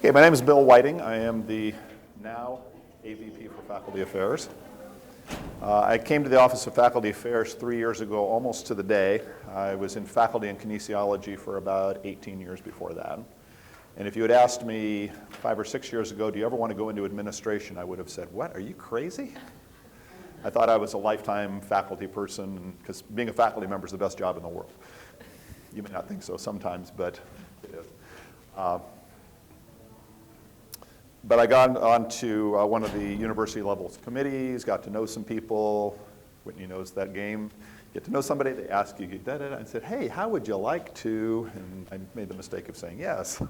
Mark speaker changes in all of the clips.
Speaker 1: Okay, my name is Bill Whiting. I am the now AVP for Faculty Affairs. I came to the Office of Faculty Affairs 3 years ago, almost to the day. I was in faculty and kinesiology for about 18 years before that. And if you had asked me 5 or 6 years ago, do you ever want to go into administration, I would have said, what, are you crazy? I thought I was a lifetime faculty person, because being a faculty member is the best job in the world. You may not think so sometimes, but it is. But I got onto one of the university level committees, got to know some people. Whitney knows that game. Get to know somebody, they ask you, and said, hey, how would you like to? And I made the mistake of saying yes.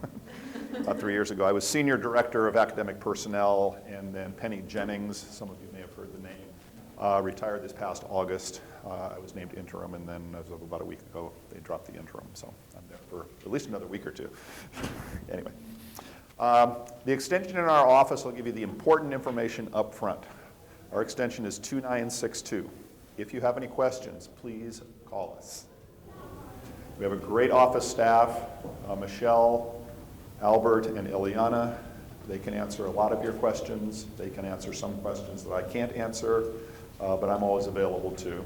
Speaker 1: About 3 years ago, I was Senior Director of Academic Personnel, and then Penny Jennings, some of you may have heard the name, retired this past August. I was named interim, and then as of about a week ago, they dropped the interim. So I'm there for at least another week or two. Anyway. The extension in our office will give you the important information up front. Our extension is 2962. If you have any questions, please call us. We have a great office staff, Michelle, Albert, and Ileana. They can answer a lot of your questions. They can answer some questions that I can't answer, but I'm always available too.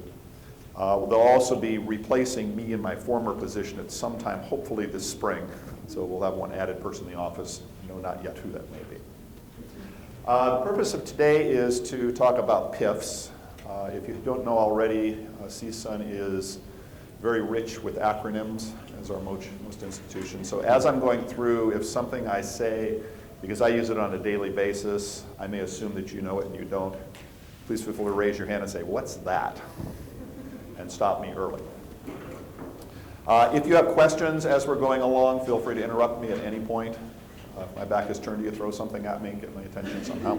Speaker 1: They'll also be replacing me in my former position at some time, hopefully this spring. So we'll have one added person in the office. No, not yet who that may be. The purpose of today is to talk about PIFs. If you don't know already, CSUN is very rich with acronyms, as are most institutions. So as I'm going through, if something I say, because I use it on a daily basis, I may assume that you know it and you don't, please feel free to raise your hand and say, what's that? And stop me early. If you have questions as we're going along, feel free to interrupt me at any point. If my back is turned to you, throw something at me and get my attention somehow.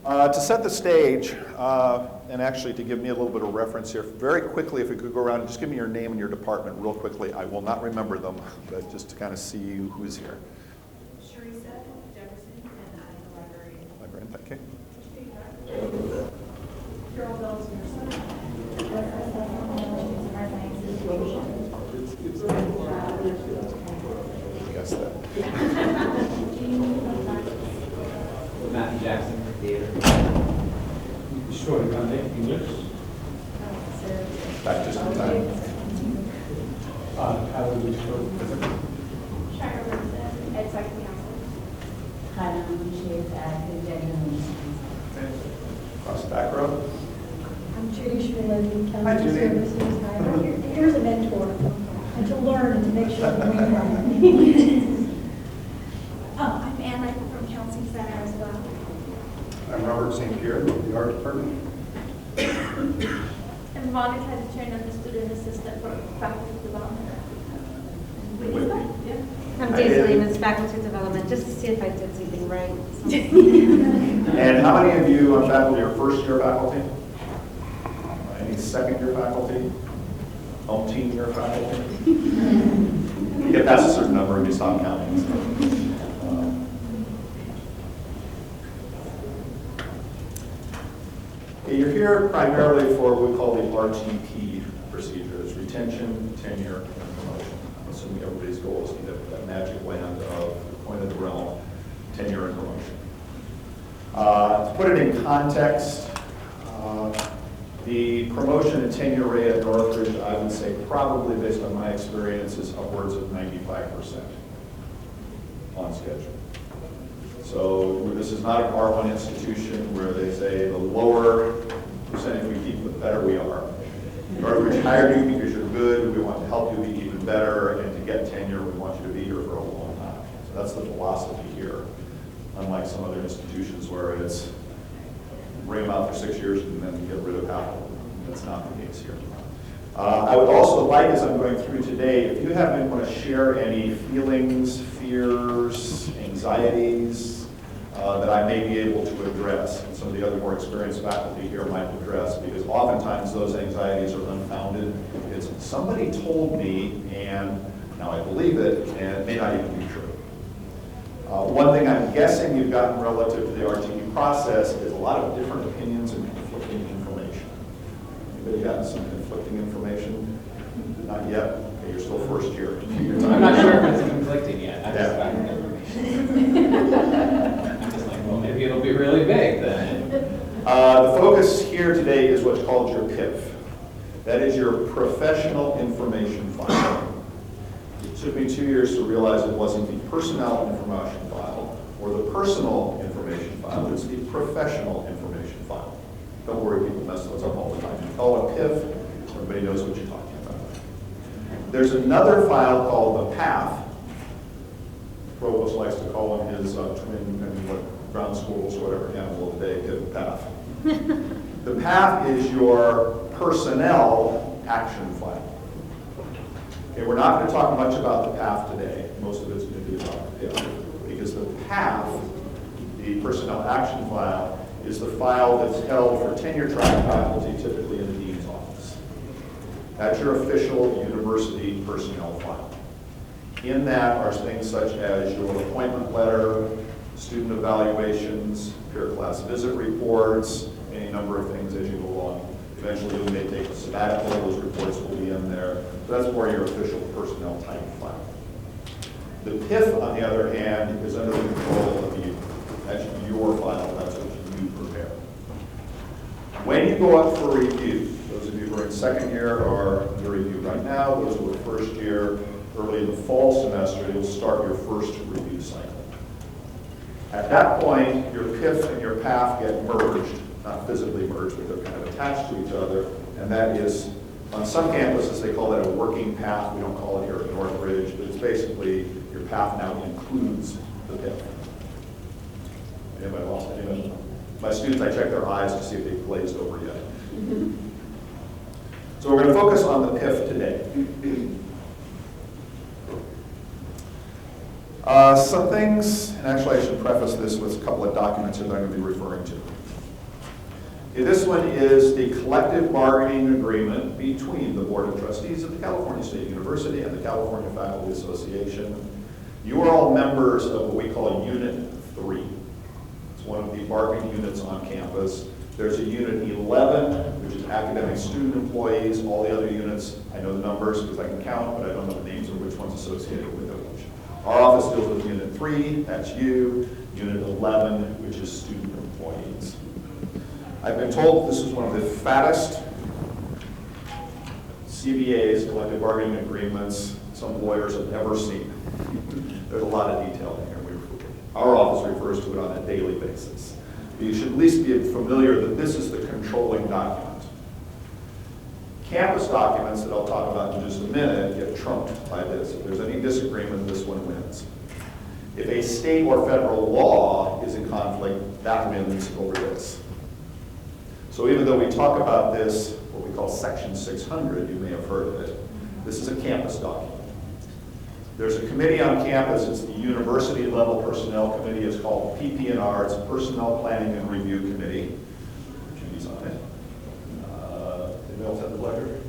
Speaker 1: To set the stage, and actually to give me a little bit of reference here, very quickly, if we could go around and just give me your name and your department real quickly. I will not remember them, but just to kind of see who's here.
Speaker 2: Sharissa Jefferson, and I'm the librarian.
Speaker 1: Librarian, thank you.
Speaker 2: Carol Bell's nurse.
Speaker 1: Guess that.
Speaker 3: Matthew Jackson, theater.
Speaker 4: Short Monday, English.
Speaker 1: Back just in time.
Speaker 4: How do we short?
Speaker 2: Shire Wilson, Ed Psych Council.
Speaker 5: Hi, I'm Chief at Conjecture.
Speaker 1: Across the back row.
Speaker 6: I'm Judy Schmidt,
Speaker 1: Hi,
Speaker 6: County
Speaker 1: Judy.
Speaker 6: Services. Here's a mentor, and to learn and to make sure that we learn.
Speaker 2: I'm Anna from Counseling Center as well.
Speaker 1: I'm Robert St. Pierre, the art department.
Speaker 2: And Monica Chen, I'm the student assistant for faculty development. Yeah.
Speaker 5: I'm Daisy Lehman's Faculty Development, just to see if I did something right.
Speaker 1: And how many of you on faculty are first-year faculty? Any second-year faculty? Umpteen-year faculty? You get past a certain number and you stop counting. So. You're here primarily for what we call the RTP procedures: retention, tenure, and promotion. I'm assuming everybody's goal is to get that magic land of the point of the realm, tenure and promotion. To put it in context, the promotion and tenure rate at Northridge, I would say probably based on my experience, is upwards of 95% on schedule. So this is not an R1 institution where they say the lower percentage we keep, the better we are. Northridge hired you because you're good, we want to help you be even better, and to get tenure, we want you to be here for a long time. So that's the philosophy here, unlike some other institutions where it's bring them out for 6 years and then get rid of half of them. That's not the case here. I would also like, as I'm going through today, if you happen to want to share any feelings, fears, anxieties that I may be able to address, and some of the other more experienced faculty here might address, because oftentimes those anxieties are unfounded. It's somebody told me, and now I believe it, and it may not even be true. One thing I'm guessing you've gotten relative to the RTP process is a lot of different opinions and conflicting information. Anybody gotten some conflicting information? Not yet? Okay, you're still first year.
Speaker 3: I'm not sure if it's conflicting yet.
Speaker 1: Yeah.
Speaker 3: I'm just like, well, maybe it'll be really big then.
Speaker 1: The focus here today is what's called your PIF. That is your professional information file. It took me 2 years to realize it wasn't the personnel information file or the personal information file, it's the professional information file. Don't worry, people mess those up all the time. You call it PIF, everybody knows what you're talking about. There's another file called the PIF. Provost likes to call him his twin, ground schools, whatever animal of the day, PIF. The PIF is your personnel action file. Okay, we're not going to talk much about the PIF today. Most of it's going to be about the PIF. Because the PIF, the personnel action file, is the file that's held for tenure track faculty, typically in the dean's office. That's your official university personnel file. In that are things such as your appointment letter, student evaluations, peer class visit reports, any number of things as you go along. Eventually you may take a sabbatical, those reports will be in there. So that's more your official personnel type file. The PIF, on the other hand, is under the control of you. That's your file, that's what you prepare. When you go up for review, those of you who are in second year are under review right now, those who are first year, early in the fall semester, you'll start your first review cycle. At that point, your PIF and your PAF get merged, not physically merged, but they're kind of attached to each other, and that is, on some campuses, they call that a working PAF. We don't call it here at Northridge, but it's basically your PAF now includes the PIF. Anybody lost anything? My students, I check their eyes to see if they've glazed over yet. So we're going to focus on the PIF today. Some things, and actually I should preface this with a couple of documents that I'm going to be referring to. Okay, this one is the collective bargaining agreement between the Board of Trustees of the California State University and the California Faculty Association. You are all members of what we call Unit 3. It's one of the bargaining units on campus. There's a Unit 11, which is academic student employees. All the other units, I know the numbers because I can count, but I don't know the names of which one's associated with which. Our office deals with Unit 3, that's you. Unit 11, which is student employees. I've been told this is one of the fattest CBAs, collective bargaining agreements, some lawyers have ever seen. There's a lot of detail in here. Our office refers to it on a daily basis. But you should at least be familiar that this is the controlling document. Campus documents that I'll talk about in just a minute get trumped by this. If there's any disagreement, this one wins. If a state or federal law is in conflict, that wins over this. So even though we talk about this, what we call Section 600, you may have heard of it, this is a campus document. There's a committee on campus, it's the University Level Personnel Committee, it's called PPNR, it's Personnel Planning and Review Committee. Judy's on it. Anybody else have the pleasure?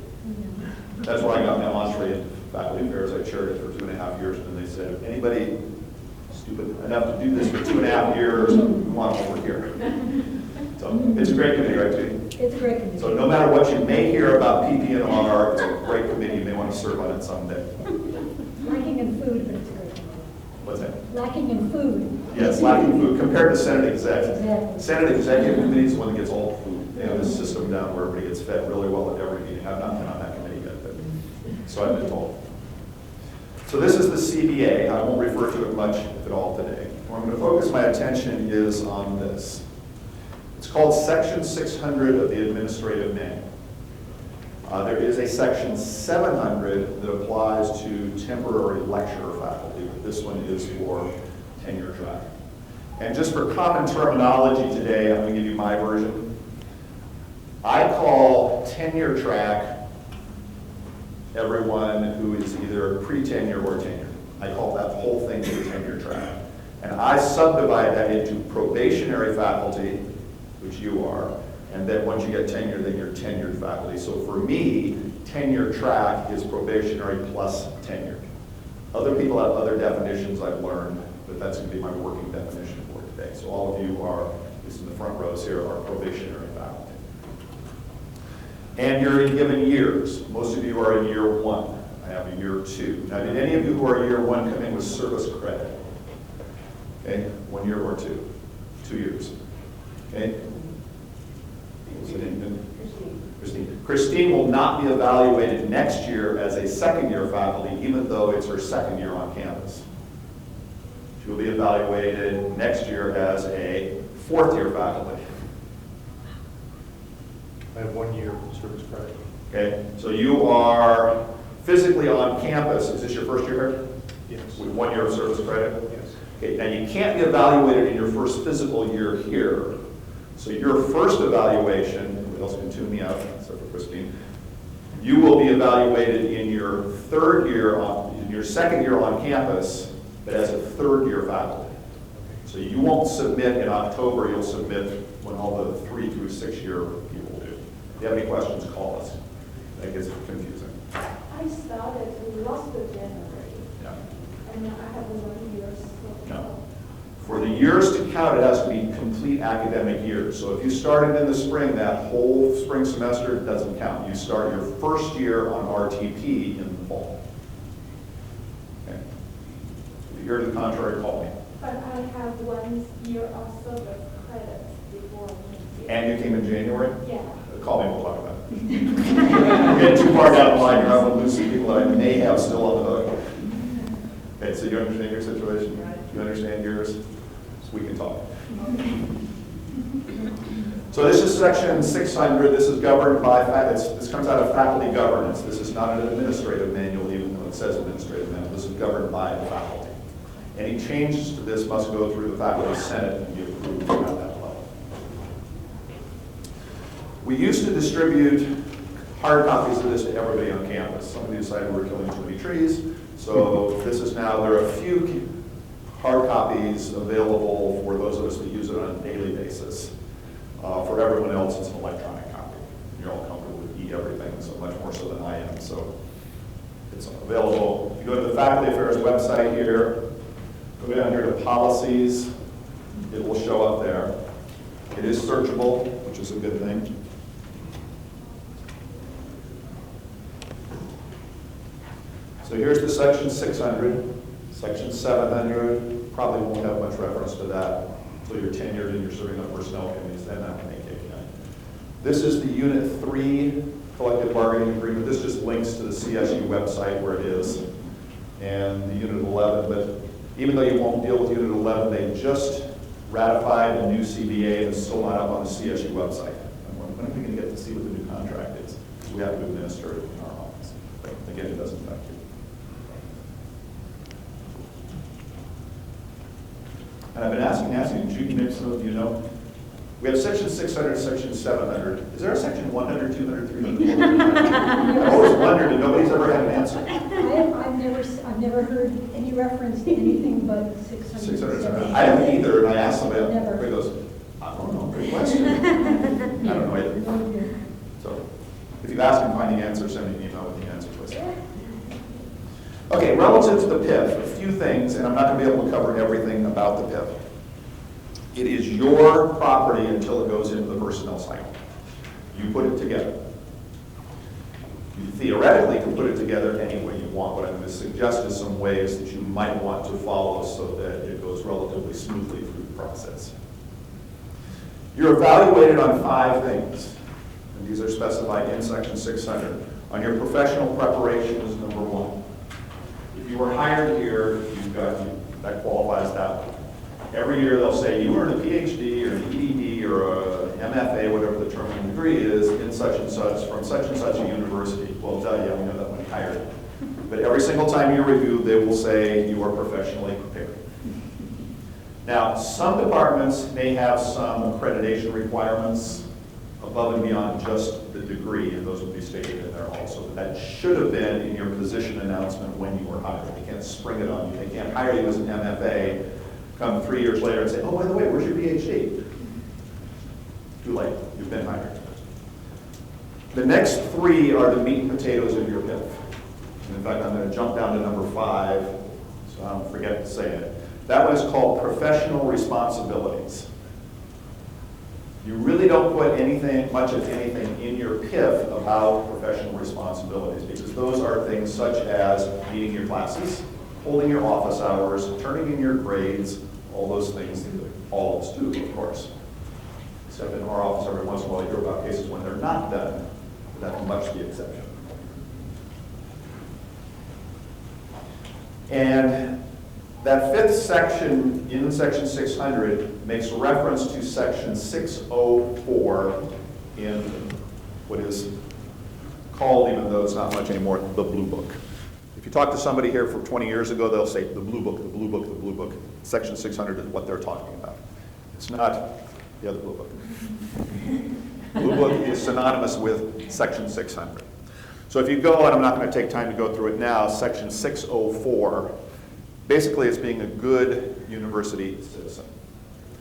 Speaker 1: That's where I got my entree in faculty affairs. I chaired it for 2.5 years, and they said, if anybody stupid enough to do this for 2.5 years, come on over here. So it's a great committee, right, Judy?
Speaker 6: It's a great committee.
Speaker 1: So no matter what you may hear about PPNR, it's a great committee. You may want to serve on it someday.
Speaker 6: Lacking in food, but it's a great committee.
Speaker 1: What's that?
Speaker 6: Lacking in food.
Speaker 1: Yes, lacking food compared to Senate Exec.
Speaker 6: Exactly.
Speaker 1: Senate Executive Committee is the one that gets all the food. They have this system down where everybody gets fed really well at every meeting. I've not been on that committee yet, but so I've been told. So this is the CBA. I won't refer to it much, if at all, today. Where I'm going to focus my attention is on this. It's called Section 600 of the Administrative Manual. There is a Section 700 that applies to temporary lecturer faculty, but this one is for tenure track. And just for common terminology today, I'm going to give you my version. I call tenure track everyone who is either pre-tenure or tenure. I call that whole thing the tenure track. And I subdivide that into probationary faculty, which you are, and then once you get tenure, then you're tenured faculty. So for me, tenure track is probationary plus tenured. Other people have other definitions I've learned, but that's going to be my working definition for today. So all of you are, at least in the front rows here, are probationary faculty. And you're in given years. Most of you are in year 1. I have a year 2. Now, did any of you who are year 1 come in with service credit? Okay, 1 year or 2? 2 years. Okay? Christine will not be evaluated next year as a second-year faculty, even though it's her second year on campus. She will be evaluated next year as a fourth-year faculty.
Speaker 4: I have 1 year of service credit.
Speaker 1: Okay, so you are physically on campus. Is this your first year here?
Speaker 4: Yes.
Speaker 1: With 1 year of service credit?
Speaker 4: Yes.
Speaker 1: Okay, now you can't be evaluated in your first physical year here. So your first evaluation, everybody else can tune me out except for Christine, you will be evaluated in your second year on campus, but as a third-year faculty. So you won't submit in October, you'll submit when all the 3 through 6 year people do. If you have any questions, call us. That gets confusing.
Speaker 2: I started last January,
Speaker 1: Yeah.
Speaker 2: and I have 1 year, so.
Speaker 1: No. For the years to count, it has to be complete academic years. So if you started in the spring, that whole spring semester doesn't count. You start your first year on RTP in the fall. Okay. If you hear to the contrary, call me.
Speaker 2: But I have 1 year of service credit before.
Speaker 1: And you came in January?
Speaker 2: Yeah.
Speaker 1: Call me, we'll talk about it. You're getting too far down the line, you're going to lose some people that I may have still on the hook. Okay, so you understand your situation? You understand yours? So we can talk. So this is section 600. This is governed by, this comes out of faculty governance. This is not an administrative manual, even though it says administrative manual. This is governed by the faculty. Any changes to this must go through the faculty senate and be approved at that level. We used to distribute hard copies of this to everybody on campus. Somebody decided we were killing too many trees, so this is now, there are a few hard copies available for those of us that use it on a daily basis. For everyone else, it's an electronic copy. You're all comfortable with e-everything, so much more so than I am, so it's available. If you go to the Faculty Affairs website here, go down here to policies, it will show up there. It is searchable, which is a good thing. So here's the section 600, section 700, probably won't have much reference to that until you're tenured and you're serving on personnel committees, then that may kick in. This is the Unit 3 collective bargaining agreement. This just links to the CSU website where it is, and the Unit 11, but even though you won't deal with Unit 11, they just ratified a new CBA that's still not up on the CSU website. When are we going to get to see what the new contract is? Because we have to administer it in our office. But again, it doesn't affect you. And I've been asking, Judy, maybe some of you know, we have section 600, section 700. Is there a section 100, 200, 300, 400? I've always wondered, and nobody's ever had an answer.
Speaker 6: I've never heard any reference to anything but 600.
Speaker 1: 600, 700. I haven't either, and I asked somebody,
Speaker 6: Never.
Speaker 1: everybody goes, I don't know, great question. I don't know either. So if you ask and find the answer, send me an email with the answer, please. Okay, relative to the PIF, a few things, and I'm not going to be able to cover everything about the PIF. It is your property until it goes into the personnel cycle. You put it together. You theoretically can put it together any way you want. What I'm going to suggest is some ways that you might want to follow so that it goes relatively smoothly through the process. You're evaluated on 5 things, and these are specified in section 600. On your professional preparation is number 1. If you were hired here, that qualifies that one. Every year they'll say you earned a PhD or an EDD or an MFA, whatever the terminal degree is, in such and such, from such and such a university. Well, we know that when you hired. But every single time you review, they will say you are professionally prepared. Now, some departments may have some accreditation requirements above and beyond just the degree, and those would be stated in there also. But that should have been in your position announcement when you were hired. They can't spring it on you. They can't hire you as an MFA, come 3 years later and say, oh, by the way, where's your PhD? Too late, you've been hired. The next 3 are the meat and potatoes of your PIF. And in fact, I'm going to jump down to number 5, so I don't forget to say it. That one is called professional responsibilities. You really don't put anything, much of anything in your PIF about professional responsibilities, because those are things such as meeting your classes, holding your office hours, turning in your grades, all those things that all of us do, of course. Except in our office, every once in a while, you hear about cases when they're not done. That's much the exception. And that fifth section in section 600 makes reference to section 604 in what is called, even though it's not much anymore, the Blue Book. If you talk to somebody here from 20 years ago, they'll say the Blue Book, the Blue Book, the Blue Book. Section 600 is what they're talking about. It's not the other Blue Book. Blue Book is synonymous with section 600. So if you go, and I'm not going to take time to go through it now, section 604, basically it's being a good university citizen.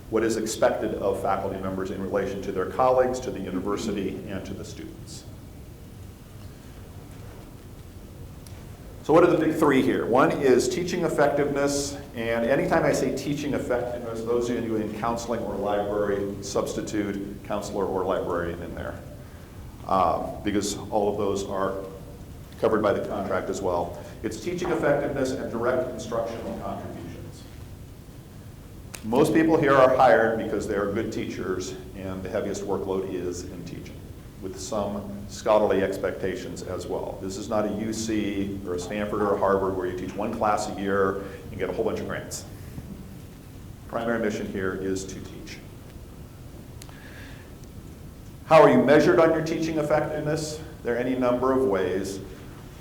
Speaker 1: What is expected of faculty members in relation to their colleagues, to the university, and to the students. So what are the big three here? One is teaching effectiveness, and anytime I say teaching effectiveness, those of you in counseling or library, substitute counselor or librarian in there, because all of those are covered by the contract as well. It's teaching effectiveness and direct instructional contributions. Most people here are hired because they are good teachers, and the heaviest workload is in teaching, with some scholarly expectations as well. This is not a UC or a Stanford or a Harvard where you teach one class a year and get a whole bunch of grants. Primary mission here is to teach. How are you measured on your teaching effectiveness? There are any number of ways.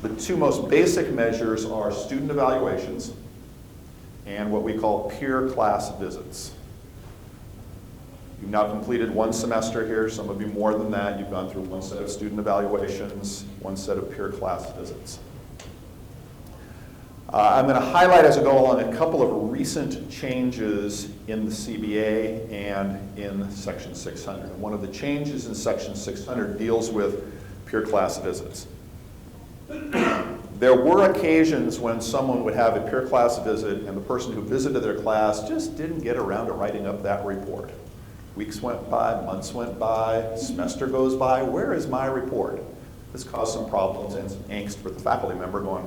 Speaker 1: The two most basic measures are student evaluations and what we call peer class visits. You've now completed one semester here, some of you more than that. You've gone through one set of student evaluations, one set of peer class visits. I'm going to highlight as I go along a couple of recent changes in the CBA and in Section 600. And one of the changes in Section 600 deals with peer class visits. There were occasions when someone would have a peer class visit and the person who visited their class just didn't get around to writing up that report. Weeks went by, months went by, semester goes by, where is my report? This caused some problems and some angst for the faculty member going,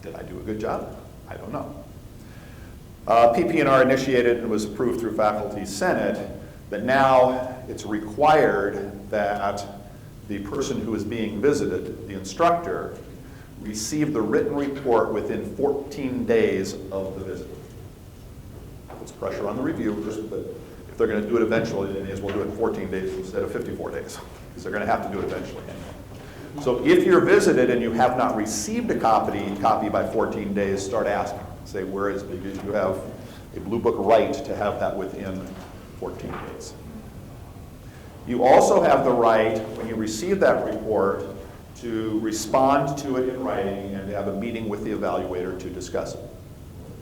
Speaker 1: did I do a good job? I don't know. PP&R initiated and was approved through Faculty Senate that now it's required that the person who is being visited, the instructor, receive the written report within 14 days of the visit. Puts pressure on the reviewers, but if they're going to do it eventually, they may as well do it in 14 days instead of 54 days, because they're going to have to do it eventually anyway. So if you're visited and you have not received a copy by 14 days, start asking. Say, where is it? Because you have a Blue Book right to have that within 14 days. You also have the right, when you receive that report, to respond to it in writing and to have a meeting with the evaluator to discuss it.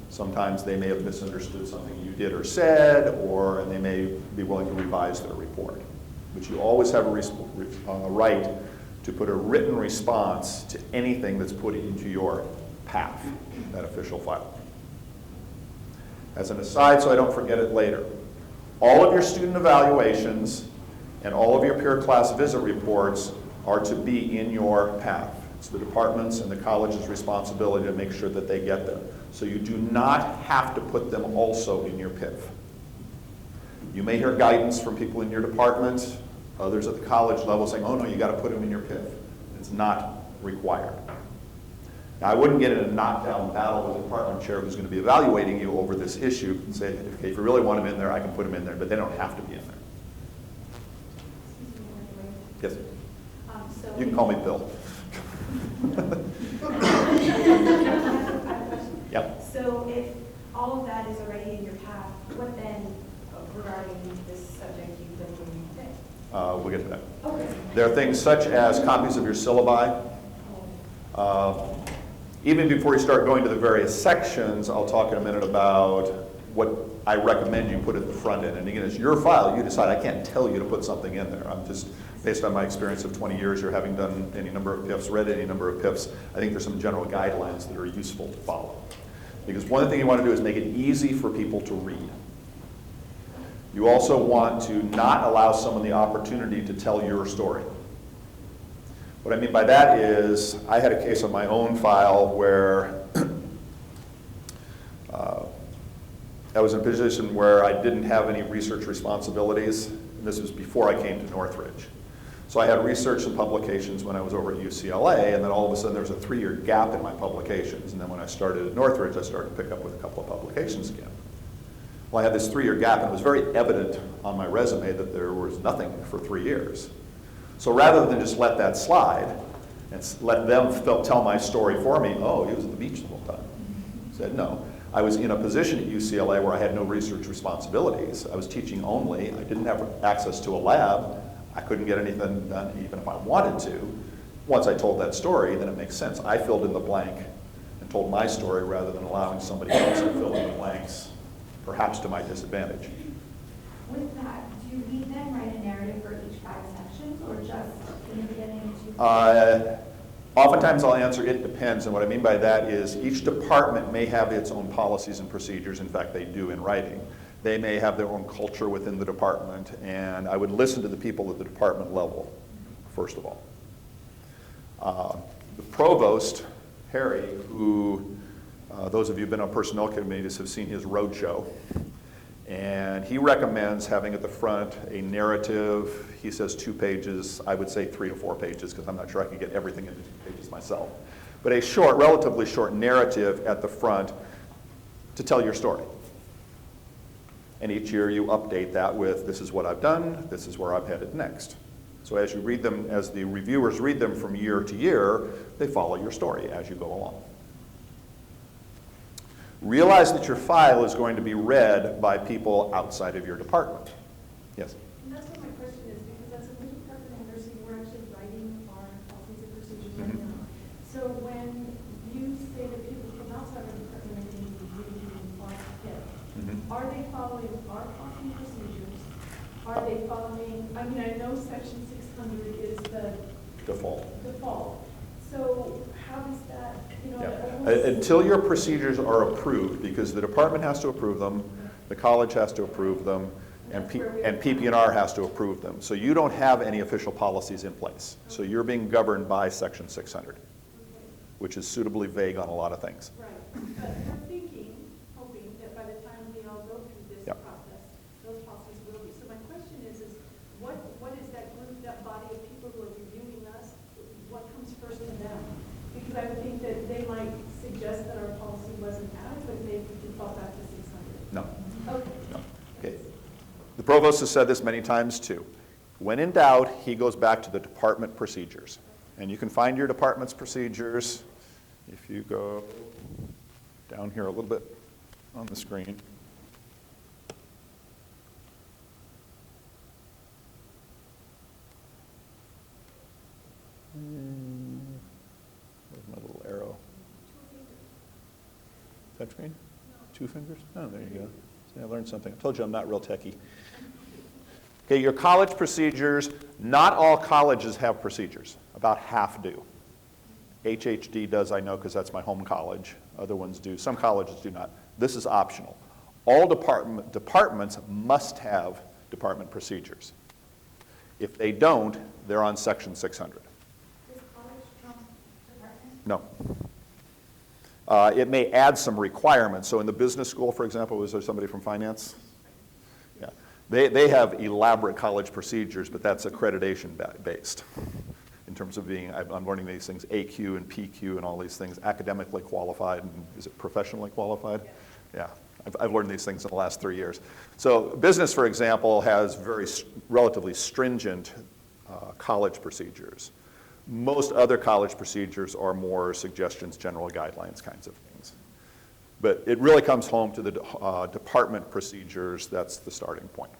Speaker 1: Sometimes they may have misunderstood something you did or said, and they may be willing to revise their report. But you always have a right to put a written response to anything that's put into your PIF, that official file. As an aside, so I don't forget it later, all of your student evaluations and all of your peer class visit reports are to be in your PIF. It's the department's and the college's responsibility to make sure that they get them. So you do not have to put them also in your PIF. You may hear guidance from people in your department, others at the college level saying, oh no, you got to put them in your PIF. It's not required. Now I wouldn't get in a knockdown battle with the department chair who's going to be evaluating you over this issue and say, okay, if you really want them in there, I can put them in there, but they don't have to be in there. Yes? You can call me Bill. Yep.
Speaker 2: So if all of that is already in your path, what then regarding this subject you've been doing today?
Speaker 1: We'll get to that.
Speaker 2: Okay.
Speaker 1: There are things such as copies of your syllabi. Even before you start going to the various sections, I'll talk in a minute about what I recommend you put at the front end. And again, it's your file. You decide. I can't tell you to put something in there. I'm just, based on my experience of 20 years or having done any number of PIFs, read any number of PIFs, I think there's some general guidelines that are useful to follow. Because one thing you want to do is make it easy for people to read. You also want to not allow someone the opportunity to tell your story. What I mean by that is, I had a case on my own file where I was in a position where I didn't have any research responsibilities. And this was before I came to Northridge. So I had research and publications when I was over at UCLA, and then all of a sudden there was a 3-year gap in my publications. And then when I started at Northridge, I started to pick up with a couple of publications again. Well, I had this 3-year gap, and it was very evident on my resume that there was nothing for 3 years. So rather than just let that slide and let them tell my story for me, oh, he was at the beach the whole time. I said, no. I was in a position at UCLA where I had no research responsibilities. I was teaching only. I didn't have access to a lab. I couldn't get anything done even if I wanted to. Once I told that story, then it makes sense. I filled in the blank and told my story rather than allowing somebody else to fill in the blanks, perhaps to my disadvantage.
Speaker 2: With that, do we then write a narrative for each 5 sections, or just in the beginning?
Speaker 1: Oftentimes I'll answer, it depends, and what I mean by that is each department may have its own policies and procedures. In fact, they do in writing. They may have their own culture within the department, and I would listen to the people at the department level, first of all. The provost, Harry, who those of you who've been on personnel committees have seen his roadshow, and he recommends having at the front a narrative. He says 2 pages. I would say 3 to 4 pages because I'm not sure I could get everything into 2 pages myself. But a short, relatively short narrative at the front to tell your story. And each year you update that with, this is what I've done, this is where I'm headed next. So as you read them, as the reviewers read them from year to year, they follow your story as you go along. Realize that your file is going to be read by people outside of your department. Yes?
Speaker 7: And that's what my question is, because as a new department of nursing, we're actually writing our policies and procedures right now. So when you say that people from outside of the department are going to be reading our PIF, are they following our policy and procedures? Are they following, I mean, I know section 600 is the
Speaker 1: Default.
Speaker 7: So how does that, you know,
Speaker 1: Yeah. Until your procedures are approved, because the department has to approve them, the college has to approve them, and PP&R has to approve them. So you don't have any official policies in place. So you're being governed by section 600, which is suitably vague on a lot of things.
Speaker 7: Right, but we're thinking, hoping that by the time we all go through this
Speaker 1: Yep.
Speaker 7: process, those policies will be. So my question is what is that group, that body of people who are reviewing us, what comes first to them? Because I would think that they might suggest that our policy wasn't adequate, they default back to 600.
Speaker 1: No.
Speaker 7: Okay.
Speaker 1: No. Okay. The provost has said this many times too. When in doubt, he goes back to the department procedures. And you can find your department's procedures if you go down here a little bit on the screen. There's my little arrow. Touchscreen? 2 fingers? Oh, there you go. See, I learned something. I told you I'm not real techie. Okay, your college procedures. Not all colleges have procedures. About half do. HHD does, I know, because that's my home college. Other ones do. Some colleges do not. This is optional. All departments must have department procedures. If they don't, they're on section 600.
Speaker 6: Does college trump department?
Speaker 1: No. It may add some requirements. So in the business school, for example, was there somebody from finance? Yeah. They have elaborate college procedures, but that's accreditation based. In terms of being, I'm learning these things, AQ and PQ and all these things, academically qualified, and is it professionally qualified? Yeah. I've learned these things in the last 3 years. So business, for example, has relatively stringent college procedures. Most other college procedures are more suggestions, general guidelines kinds of things. But it really comes home to the department procedures. That's the starting point.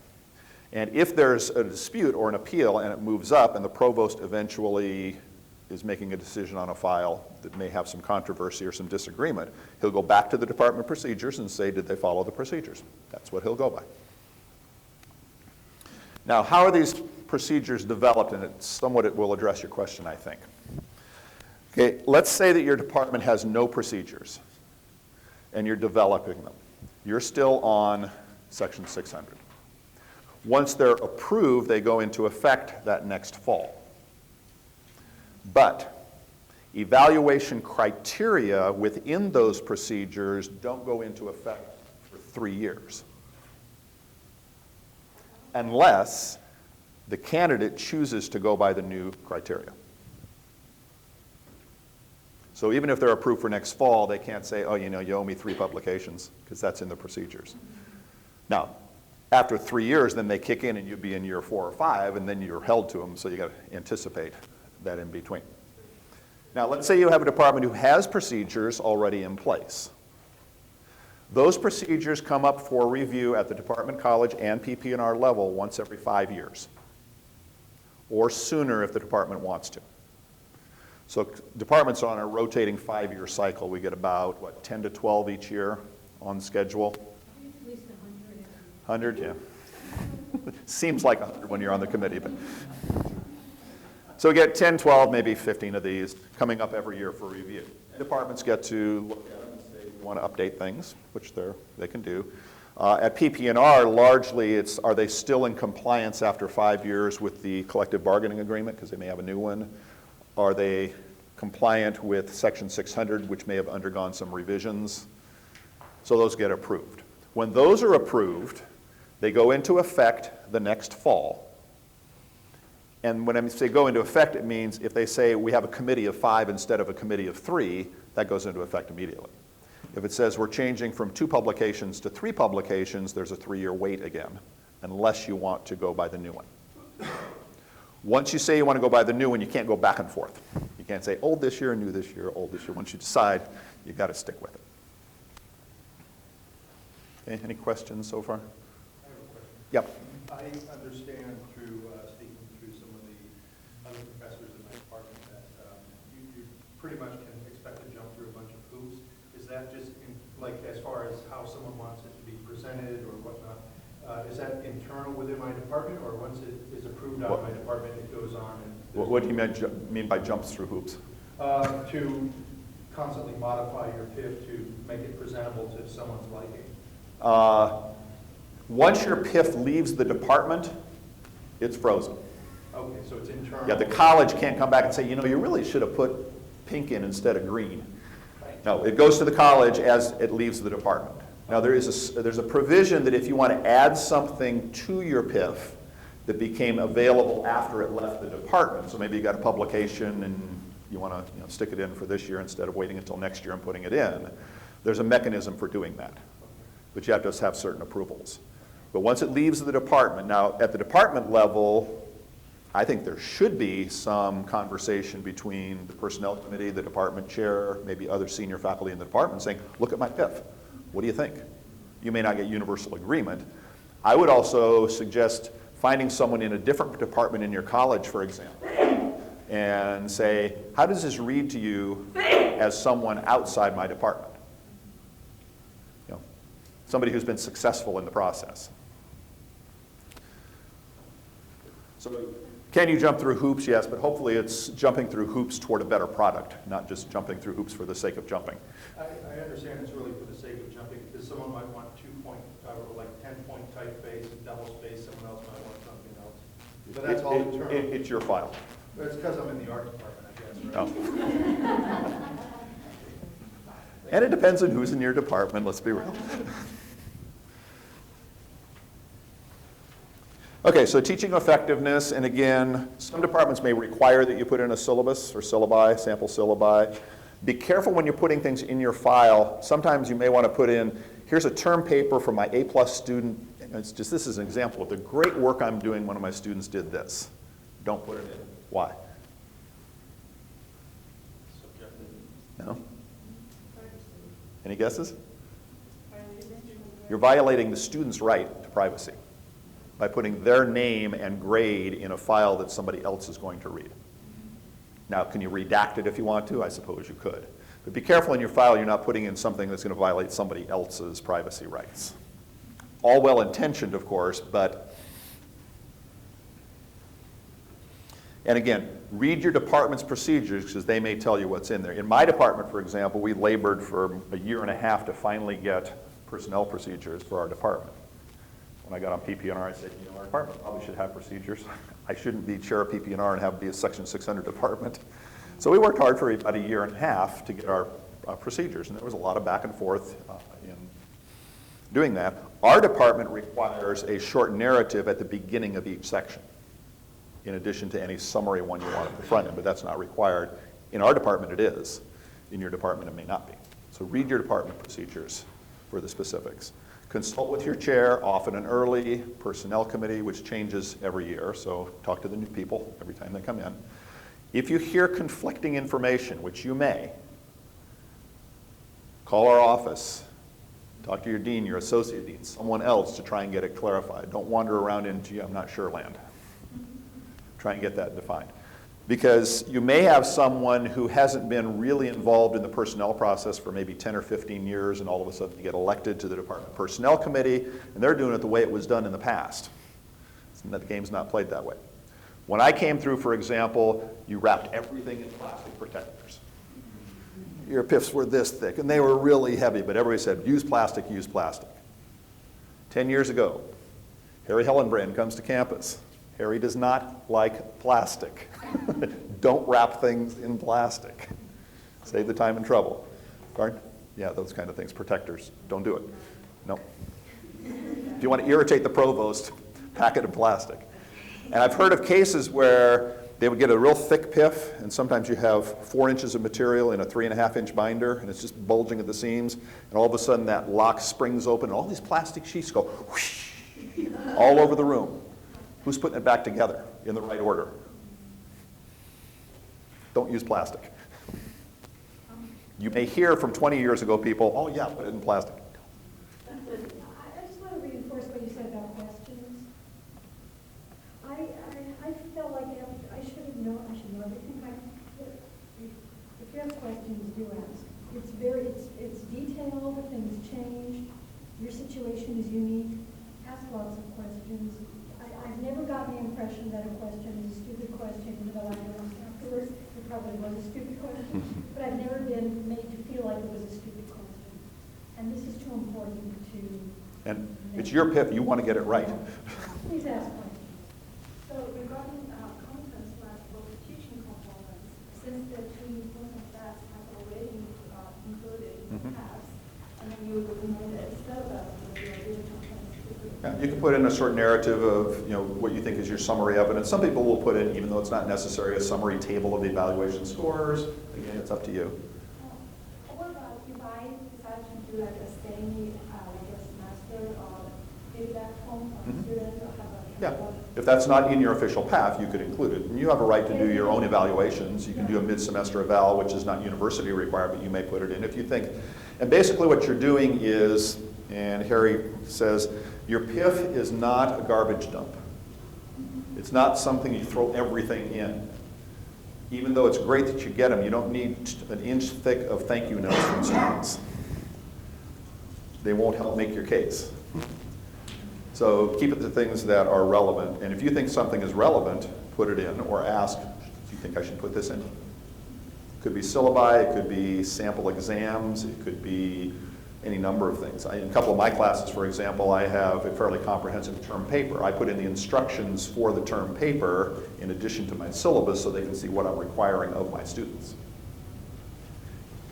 Speaker 1: And if there's a dispute or an appeal and it moves up and the provost eventually is making a decision on a file that may have some controversy or some disagreement, he'll go back to the department procedures and say, did they follow the procedures? That's what he'll go by. Now, how are these procedures developed? And it will address your question, I think. Okay, let's say that your department has no procedures and you're developing them. You're still on section 600. Once they're approved, they go into effect that next fall. But evaluation criteria within those procedures don't go into effect for 3 years, unless the candidate chooses to go by the new criteria. So even if they're approved for next fall, they can't say, oh, you know, you owe me 3 publications, because that's in the procedures. Now, after 3 years, then they kick in and you'd be in year 4 or 5, and then you're held to them, so you got to anticipate that in between. Now, let's say you have a department who has procedures already in place. Those procedures come up for review at the department, college, and PP&R level once every 5 years, or sooner if the department wants to. So departments are on a rotating 5-year cycle. We get about, what, 10 to 12 each year on schedule?
Speaker 6: At least
Speaker 1: 100, yeah. Seems like 100 when you're on the committee, but. So we get 10, 12, maybe 15 of these coming up every year for review. Departments get to look at them and say, we want to update things, which they can do. At PP&R, largely it's, are they still in compliance after 5 years with the collective bargaining agreement, because they may have a new one? Are they compliant with Section 600, which may have undergone some revisions? So those get approved. When those are approved, they go into effect the next fall. And when I say go into effect, it means if they say we have a committee of 5 instead of a committee of 3, that goes into effect immediately. If it says we're changing from 2 publications to 3 publications, there's a 3-year wait again, unless you want to go by the new one. Once you say you want to go by the new one, you can't go back and forth. You can't say old this year, new this year, old this year. Once you decide, you've got to stick with it. Okay, any questions so far?
Speaker 4: I have a question.
Speaker 1: Yep.
Speaker 4: I understand through speaking through some of the other professors in my department that you pretty much can expect to jump through a bunch of hoops. Is that just like as far as how someone wants it to be presented or whatnot? Is that internal within my department, or once it is approved out of my department, it goes on? And
Speaker 1: What do you mean by jumps through hoops?
Speaker 4: to constantly modify your PIF to make it presentable to someone's liking.
Speaker 1: Once your PIF leaves the department, it's frozen.
Speaker 4: Okay, so it's internal.
Speaker 1: Yeah, the college can't come back and say, you know, you really should have put pink in instead of green. No, it goes to the college as it leaves the department. Now, there's a provision that if you want to add something to your PIF that became available after it left the department, so maybe you got a publication and you want to stick it in for this year instead of waiting until next year and putting it in, there's a mechanism for doing that. But you have to have certain approvals. But once it leaves the department, now at the department level, I think there should be some conversation between the personnel committee, the department chair, maybe other senior faculty in the department saying, look at my PIF. What do you think? You may not get universal agreement. I would also suggest finding someone in a different department in your college, for example, and say, how does this read to you as someone outside my department? You know, somebody who's been successful in the process. So can you jump through hoops? Yes, but hopefully it's jumping through hoops toward a better product, not just jumping through hoops for the sake of jumping.
Speaker 4: I understand it's really for the sake of jumping, because someone might want 2-point, or like 10-point typeface, double space, someone else might want something else. But that's all internal.
Speaker 1: It's your file.
Speaker 4: But it's because I'm in the art department, I guess, right?
Speaker 1: Oh. And it depends on who's in your department, let's be real. Okay, so teaching effectiveness, and again, some departments may require that you put in a syllabus or syllabi, sample syllabi. Be careful when you're putting things in your file. Sometimes you may want to put in, here's a term paper from my A+ student. It's just, this is an example of the great work I'm doing. One of my students did this. Don't put it in. Why? No? Any guesses? You're violating the student's right to privacy by putting their name and grade in a file that somebody else is going to read. Now, can you redact it if you want to? I suppose you could. But be careful in your file you're not putting in something that's going to violate somebody else's privacy rights. All well-intentioned, of course, but... And again, read your department's procedures because they may tell you what's in there. In my department, for example, we labored for 1.5 years to finally get personnel procedures for our department. When I got on PPNR, I said, you know, our department probably should have procedures. I shouldn't be chair of PPNR and have it be a Section 600 department. So we worked hard for about a year and a half to get our procedures, and there was a lot of back and forth in doing that. Our department requires a short narrative at the beginning of each section, in addition to any summary one you want at the front end, but that's not required. In our department, it is. In your department, it may not be. So read your department procedures for the specifics. Consult with your chair, often and early, personnel committee, which changes every year, so talk to the new people every time they come in. If you hear conflicting information, which you may, call our office, talk to your dean, your associate dean, someone else to try and get it clarified. Don't wander around into I'm not sure land. Try and get that defined. Because you may have someone who hasn't been really involved in the personnel process for maybe 10 or 15 years, and all of a sudden you get elected to the department personnel committee, and they're doing it the way it was done in the past. The game's not played that way. When I came through, for example, you wrapped everything in plastic protectors. Your PIFs were this thick, and they were really heavy, but everybody said, use plastic, use plastic. 10 years ago, Harry Hellenbrand comes to campus. Harry does not like plastic. Don't wrap things in plastic. Save the time and trouble. Pardon? Yeah, those kind of things. Protectors. Don't do it. No. If you want to irritate the provost, pack it in plastic. And I've heard of cases where they would get a real thick PIF, and sometimes you have 4 inches of material in a 3.5-inch binder, and it's just bulging at the seams, and all of a sudden that lock springs open, and all these plastic sheets go whoosh, all over the room. Who's putting it back together in the right order? Don't use plastic. You may hear from 20 years ago people, oh yeah, put it in plastic.
Speaker 6: I just want to reinforce what you said about questions. I felt like I should have known, I should know everything. If you have questions, do ask. It's detailed, things change, your situation is unique. Ask lots of questions. I've never gotten the impression that a question is a stupid question, even though I know afterwards it probably was a stupid question, but I've never been made to feel like it was a stupid question. And this is too important to...
Speaker 1: And it's your PIF, you want to get it right.
Speaker 6: Please ask questions.
Speaker 7: So regarding content slash both teaching components, since the 2 important stats have already included in the past, and then you would know that instead of the idea of content.
Speaker 1: Yeah, you can put in a short narrative of what you think is your summary evidence. Some people will put in, even though it's not necessary, a summary table of the evaluation scores. Again, it's up to you.
Speaker 7: What about if I decide to do like a staying like a semester or feedback home from students or have a
Speaker 1: Yeah, if that's not in your official path, you could include it. And you have a right to do your own evaluations. You can do a mid-semester eval, which is not university required, but you may put it in if you think. And basically what you're doing is, and Harry says, your PIF is not a garbage dump. It's not something you throw everything in. Even though it's great that you get them, you don't need an inch thick of thank you notes from students. They won't help make your case. So keep it to things that are relevant. And if you think something is relevant, put it in or ask, do you think I should put this in? It could be syllabi, it could be sample exams, it could be any number of things. In a couple of my classes, for example, I have a fairly comprehensive term paper. I put in the instructions for the term paper in addition to my syllabus so they can see what I'm requiring of my students.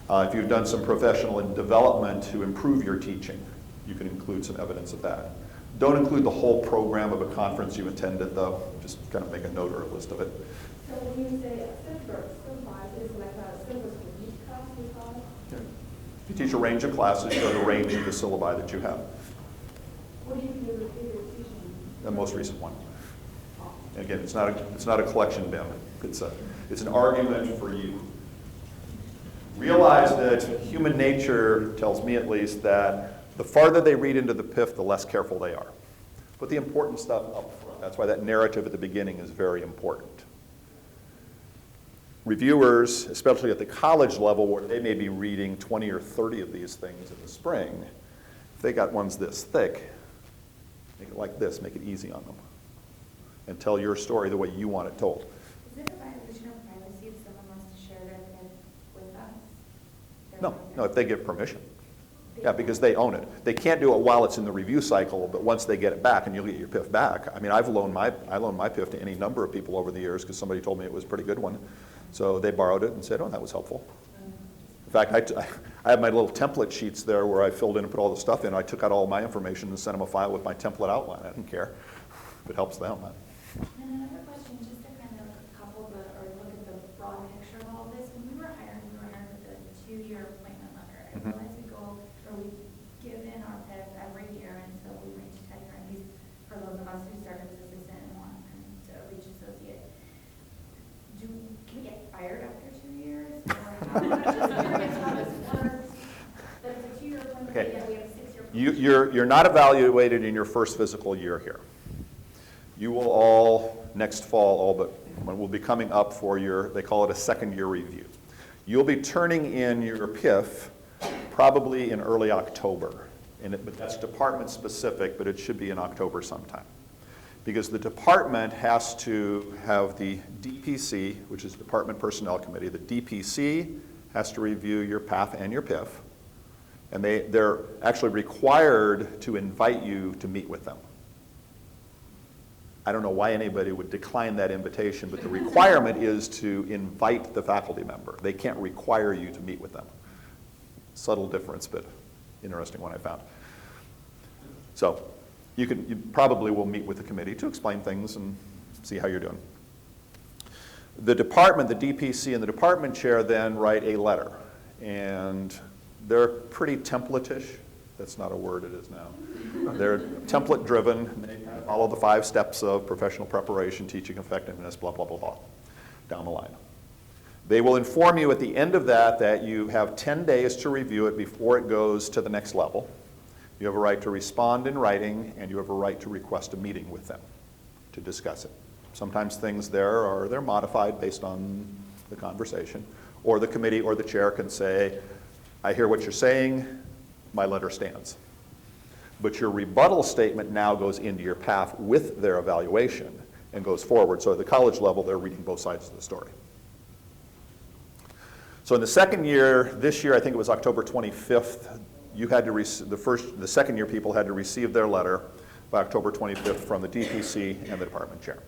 Speaker 1: If you've done some professional development to improve your teaching, you can include some evidence of that. Don't include the whole program of a conference you attended, though. Just kind of make a note or a list of it.
Speaker 7: So when you say syllabus is like a syllabus for each class you taught?
Speaker 1: Yeah. If you teach a range of classes, show the range of the syllabi that you have.
Speaker 7: What do you do with your teaching?
Speaker 1: The most recent one. And again, it's not a collection bin. It's an argument for you. Realize that human nature tells me at least that the farther they read into the PIF, the less careful they are. Put the important stuff up front. That's why that narrative at the beginning is very important. Reviewers, especially at the college level where they may be reading 20 or 30 of these things in the spring, if they got ones this thick, make it like this, make it easy on them. And tell your story the way you want it told.
Speaker 8: Is it a violation of privacy if someone wants to share their PIF with us?
Speaker 1: No, if they give permission. Yeah, because they own it. They can't do it while it's in the review cycle, but once they get it back, and you'll get your PIF back. I mean, I loaned my PIF to any number of people over the years because somebody told me it was a pretty good one. So they borrowed it and said, oh, that was helpful. In fact, I have my little template sheets there where I filled in and put all the stuff in. I took out all my information and sent them a file with my template outline. I didn't care if it helps them.
Speaker 8: And another question, just to kind of couple or look at the broad picture of all this. When we were hiring with a 2-year appointment letter. I realize we give in our PIF every year until we reach tenure, at least for those of us who started as assistant and want to reach associate. Can we get fired after 2 years? Or I'm just curious how this works. That it's a 2-year appointment,
Speaker 1: Okay.
Speaker 8: yet we have a 6-year.
Speaker 1: You're not evaluated in your first physical year here. You will all, next fall, all but one will be coming up for your, they call it a second-year review. You'll be turning in your PIF probably in early October. But that's department specific, but it should be in October sometime. Because the department has to have the DPC, which is Department Personnel Committee. The DPC has to review your PAF and your PIF. And they're actually required to invite you to meet with them. I don't know why anybody would decline that invitation, but the requirement is to invite the faculty member. They can't require you to meet with them. Subtle difference, but interesting one I found. So you probably will meet with the committee to explain things and see how you're doing. The department, the DPC and the department chair then write a letter. And they're pretty template-ish. That's not a word, it is now. They're template driven. They follow the 5 steps of professional preparation, teaching effectiveness, blah, blah, blah, blah, down the line. They will inform you at the end of that you have 10 days to review it before it goes to the next level. You have a right to respond in writing, and you have a right to request a meeting with them to discuss it. Sometimes things they're modified based on the conversation, or the committee or the chair can say, I hear what you're saying, my letter stands. But your rebuttal statement now goes into your PAF with their evaluation and goes forward. So at the college level, they're reading both sides of the story. So in the second year, this year, I think it was October 25th, you had to the second year people had to receive their letter by October 25th from the DPC and the department chair.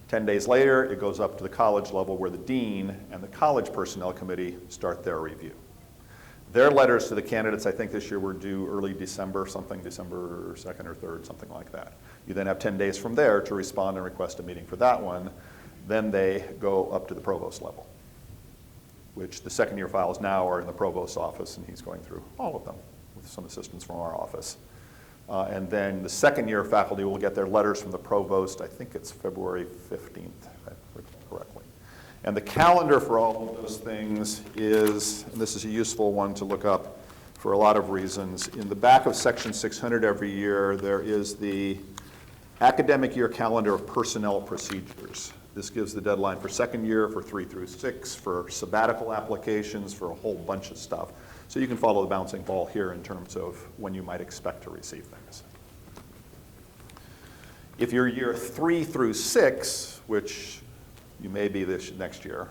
Speaker 1: 10 days later, it goes up to the college level where the dean and the college personnel committee start their review. Their letters to the candidates, I think this year were due early December, December 2nd or 3rd, something like that. You then have 10 days from there to respond and request a meeting for that one. Then they go up to the provost level, which the second year files now are in the provost's office, and he's going through all of them with some assistance from our office. And then the second year faculty will get their letters from the provost, I think it's February 15th, if I recall correctly. And the calendar for all of those things is, and this is a useful one to look up for a lot of reasons, in the back of section 600 every year, there is the academic year calendar of personnel procedures. This gives the deadline for second year, for 3 through 6, for sabbatical applications, for a whole bunch of stuff. So you can follow the bouncing ball here in terms of when you might expect to receive things. If you're year 3 through 6, which you may be this next year,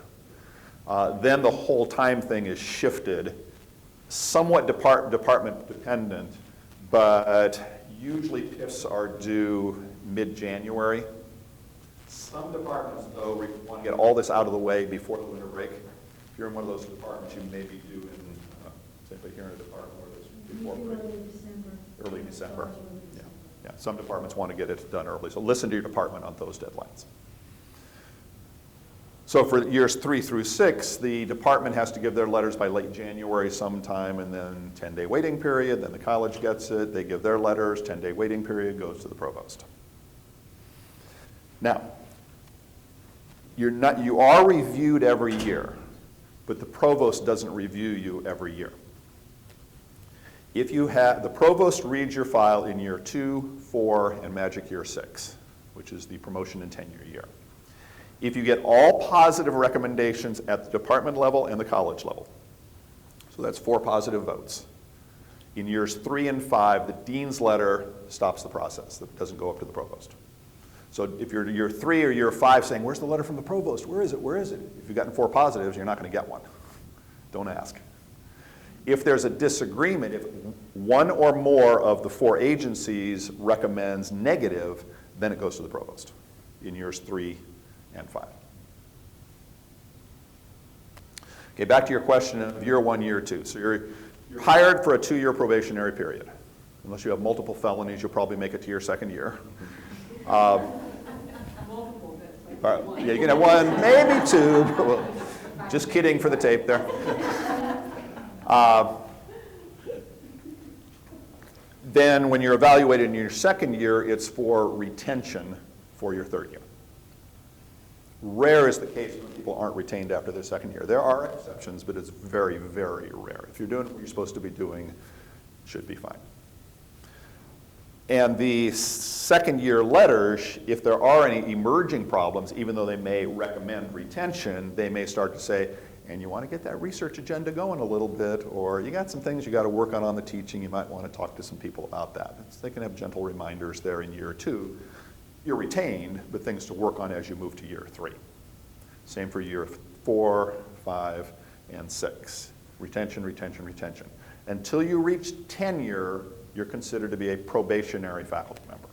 Speaker 1: then the whole time thing is shifted, somewhat department dependent, but usually PIFs are due mid-January. Some departments, though, want to get all this out of the way before the winter break. If you're in one of those departments, you may be due in, say, if you're in a department where there's before break. Early December. Yeah. Some departments want to get it done early, so listen to your department on those deadlines. So for years 3 through 6, the department has to give their letters by late January sometime, and then 10-day waiting period, then the college gets it, they give their letters, 10-day waiting period, goes to the provost. Now, you are reviewed every year, but the provost doesn't review you every year. If you have, the provost reads your file in year 2, 4, and magic year 6, which is the promotion and tenure year. If you get all positive recommendations at the department level and the college level, so that's 4 positive votes. In years 3 and 5, the dean's letter stops the process. That doesn't go up to the provost. So if you're year 3 or year 5 saying, where's the letter from the provost? Where is it? Where is it? If you've gotten 4 positives, you're not going to get one. Don't ask. If there's a disagreement, if one or more of the 4 agencies recommends negative, then it goes to the provost in years 3 and 5. Okay, back to your question of year 1, year 2. So you're hired for a 2-year probationary period. Unless you have multiple felonies, you'll probably make it to your 2nd year.
Speaker 5: Multiple bits.
Speaker 1: All right, yeah, you can have 1, maybe 2. But just kidding for the tape there. Then when you're evaluated in your 2nd year, it's for retention for your 3rd year. Rare is the case when people aren't retained after their 2nd year. There are exceptions, but it's very, very rare. If you're doing what you're supposed to be doing, it should be fine. And the 2nd year letters, if there are any emerging problems, even though they may recommend retention, they may start to say, and you want to get that research agenda going a little bit, or you got some things you got to work on the teaching, you might want to talk to some people about that. So they can have gentle reminders there in year 2. You're retained, but things to work on as you move to year 3. Same for year 4, 5, and 6. Retention, retention, retention. Until you reach tenure, you're considered to be a probationary faculty member.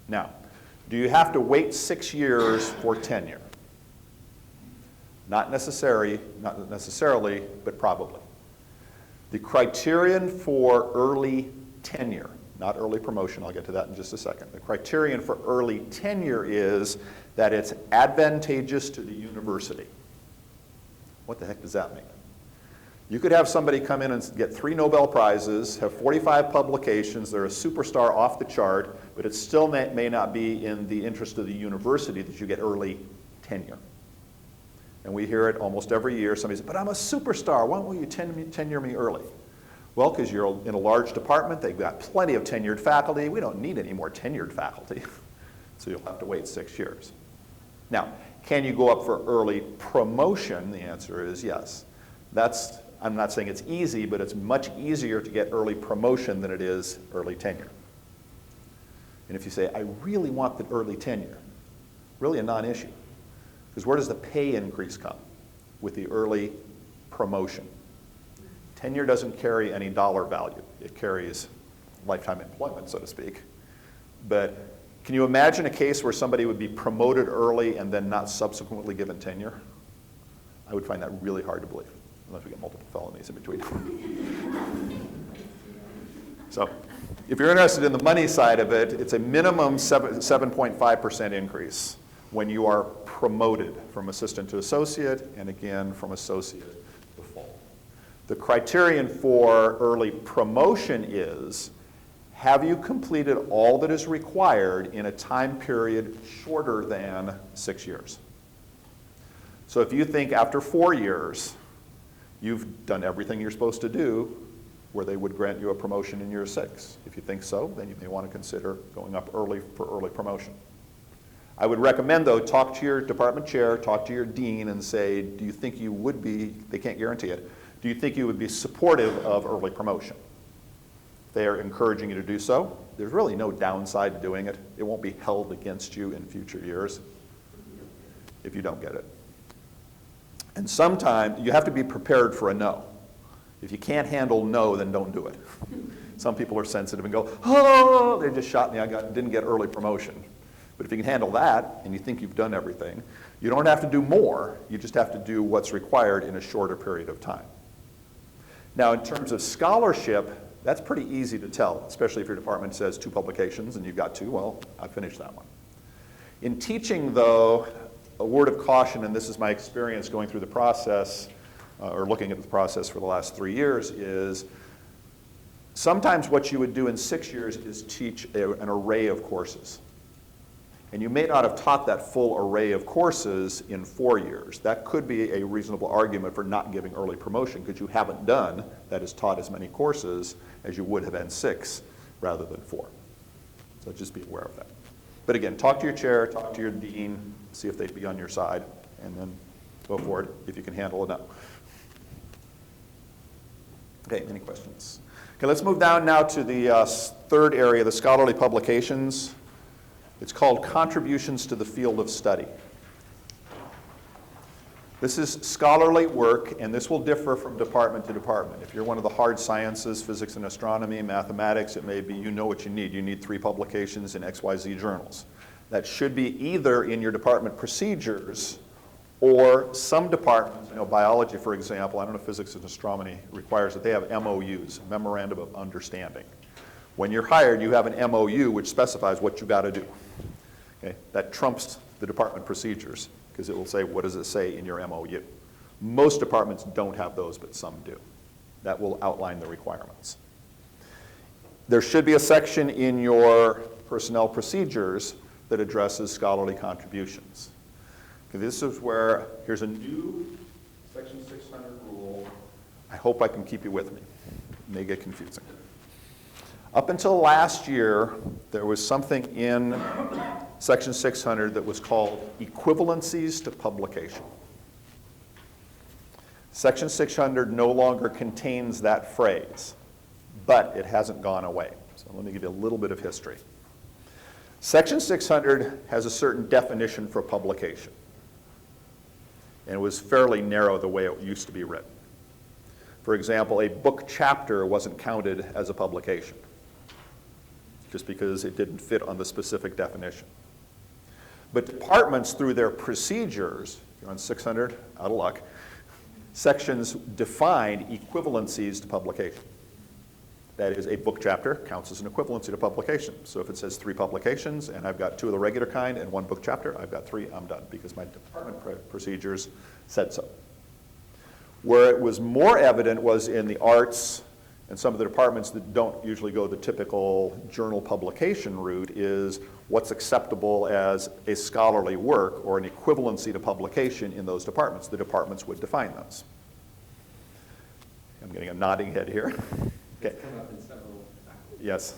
Speaker 1: Now, do you have to wait 6 years for tenure? Not necessarily, but probably. The criterion for early tenure, not early promotion, I'll get to that in just a second. The criterion for early tenure is that it's advantageous to the university. What the heck does that mean? You could have somebody come in and get 3 Nobel Prizes, have 45 publications, they're a superstar off the chart, but it still may not be in the interest of the university that you get early tenure. And we hear it almost every year. Somebody says, but I'm a superstar, why won't you tenure me early? Well, because you're in a large department, they've got plenty of tenured faculty. We don't need any more tenured faculty. So you'll have to wait 6 years. Now, can you go up for early promotion? The answer is yes. I'm not saying it's easy, but it's much easier to get early promotion than it is early tenure. And if you say, I really want the early tenure, really a non-issue. Because where does the pay increase come? With the early promotion. Tenure doesn't carry any dollar value. It carries lifetime employment, so to speak. But can you imagine a case where somebody would be promoted early and then not subsequently given tenure? I would find that really hard to believe, unless we get multiple felonies in between. So if you're interested in the money side of it, it's a minimum 7.5% increase when you are promoted from assistant to associate, and again from associate to full. The criterion for early promotion is, have you completed all that is required in a time period shorter than 6 years? So if you think after 4 years, you've done everything you're supposed to do, where they would grant you a promotion in year 6. If you think so, then you may want to consider going up early for early promotion. I would recommend, though, talk to your department chair, talk to your dean, and say, do you think you would be, they can't guarantee it, do you think you would be supportive of early promotion? If they are encouraging you to do so, there's really no downside to doing it. It won't be held against you in future years if you don't get it. And sometimes you have to be prepared for a no. If you can't handle no, then don't do it. Some people are sensitive and go, oh, they just shot me, didn't get early promotion. But if you can handle that and you think you've done everything, you don't have to do more, you just have to do what's required in a shorter period of time. Now, in terms of scholarship, that's pretty easy to tell, especially if your department says 2 publications and you've got 2, well, I finished that one. In teaching, though, a word of caution, and this is my experience going through the process, or looking at the process for the last 3 years, is sometimes what you would do in 6 years is teach an array of courses. And you may not have taught that full array of courses in 4 years. That could be a reasonable argument for not giving early promotion, because you haven't done, that is, taught as many courses as you would have in 6 rather than 4. So just be aware of that. But again, talk to your chair, talk to your dean, see if they'd be on your side, and then go for it if you can handle it up. Okay, any questions? Okay, let's move down now to the third area, the scholarly publications. It's called Contributions to the Field of Study. This is scholarly work, and this will differ from department to department. If you're one of the hard sciences, physics and astronomy, mathematics, it may be you know what you need. You need 3 publications in XYZ journals. That should be either in your department procedures or some departments, biology, for example, I don't know if physics and astronomy requires it, they have MOUs, Memorandum of Understanding. When you're hired, you have an MOU which specifies what you got to do. Okay? That trumps the department procedures, because it will say, what does it say in your MOU? Most departments don't have those, but some do. That will outline the requirements. There should be a section in your personnel procedures that addresses scholarly contributions. Okay, this is where, here's a new Section 600 rule. I hope I can keep you with me. It may get confusing. Up until last year, there was something in Section 600 that was called equivalencies to publication. Section 600 no longer contains that phrase, but it hasn't gone away. So let me give you a little bit of history. Section 600 has a certain definition for publication, and it was fairly narrow the way it used to be written. For example, a book chapter wasn't counted as a publication, just because it didn't fit on the specific definition. But departments, through their procedures, if you're on 600, out of luck, sections defined equivalencies to publication. That is, a book chapter counts as an equivalency to publication. So if it says 3 publications, and I've got 2 of the regular kind and 1 book chapter, I've got 3, I'm done, because my department procedures said so. Where it was more evident was in the arts and some of the departments that don't usually go the typical journal publication route is what's acceptable as a scholarly work or an equivalency to publication in those departments. The departments would define those. I'm getting a nodding head here. Okay.
Speaker 3: It's come up in several faculty.
Speaker 1: Yes.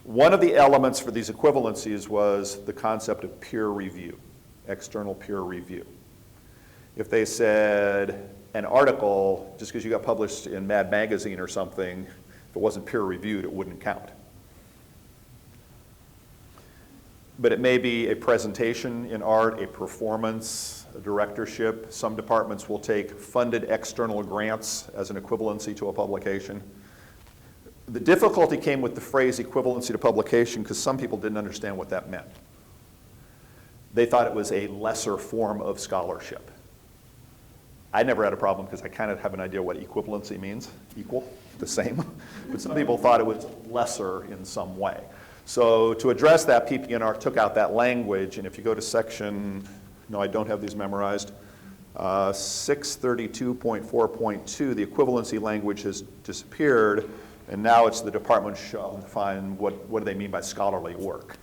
Speaker 1: One of the elements for these equivalencies was the concept of peer review, external peer review. If they said an article, just because you got published in Mad Magazine or something, if it wasn't peer reviewed, it wouldn't count. But it may be a presentation in art, a performance, a directorship. Some departments will take funded external grants as an equivalency to a publication. The difficulty came with the phrase equivalency to publication because some people didn't understand what that meant. They thought it was a lesser form of scholarship. I never had a problem because I kind of have an idea what equivalency means, equal, the same. But some people thought it was lesser in some way. So to address that, PP&R took out that language, and if you go to section, no, I don't have these memorized, 632.4.2, the equivalency language has disappeared, and now it's the department shall define what do they mean by scholarly work.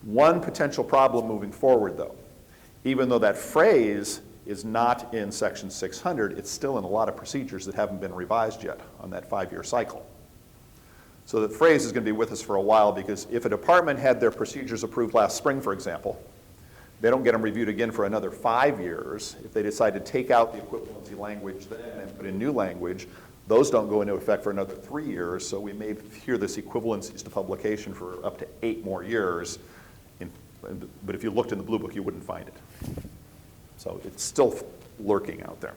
Speaker 1: One potential problem moving forward, though, even though that phrase is not in section 600, it's still in a lot of procedures that haven't been revised yet on that 5-year cycle. So the phrase is going to be with us for a while because if a department had their procedures approved last spring, for example, they don't get them reviewed again for another 5 years. If they decide to take out the equivalency language then and put in new language, those don't go into effect for another 3 years, so we may hear this equivalencies to publication for up to 8 more years. But if you looked in the Blue Book, you wouldn't find it. So it's still lurking out there.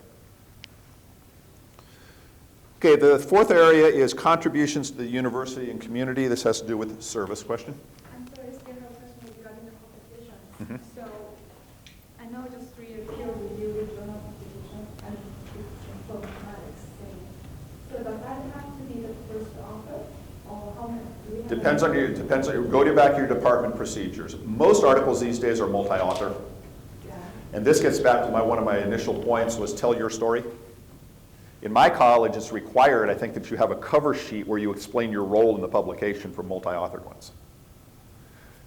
Speaker 1: Okay, the fourth area is contributions to the university and community. This has to do with service. Question?
Speaker 7: I'm sorry, I still have a question regarding the publications.
Speaker 1: Mhm.
Speaker 7: So I know just 3 years peer review with journal publication and informatics thing. So does that have to be the first author or how many? Do we have
Speaker 1: Depends on go back to your department procedures. Most articles these days are multi-author.
Speaker 7: Yeah.
Speaker 1: And this gets back to one of my initial points was tell your story. In my college, it's required, I think, that you have a cover sheet where you explain your role in the publication for multi-authored ones.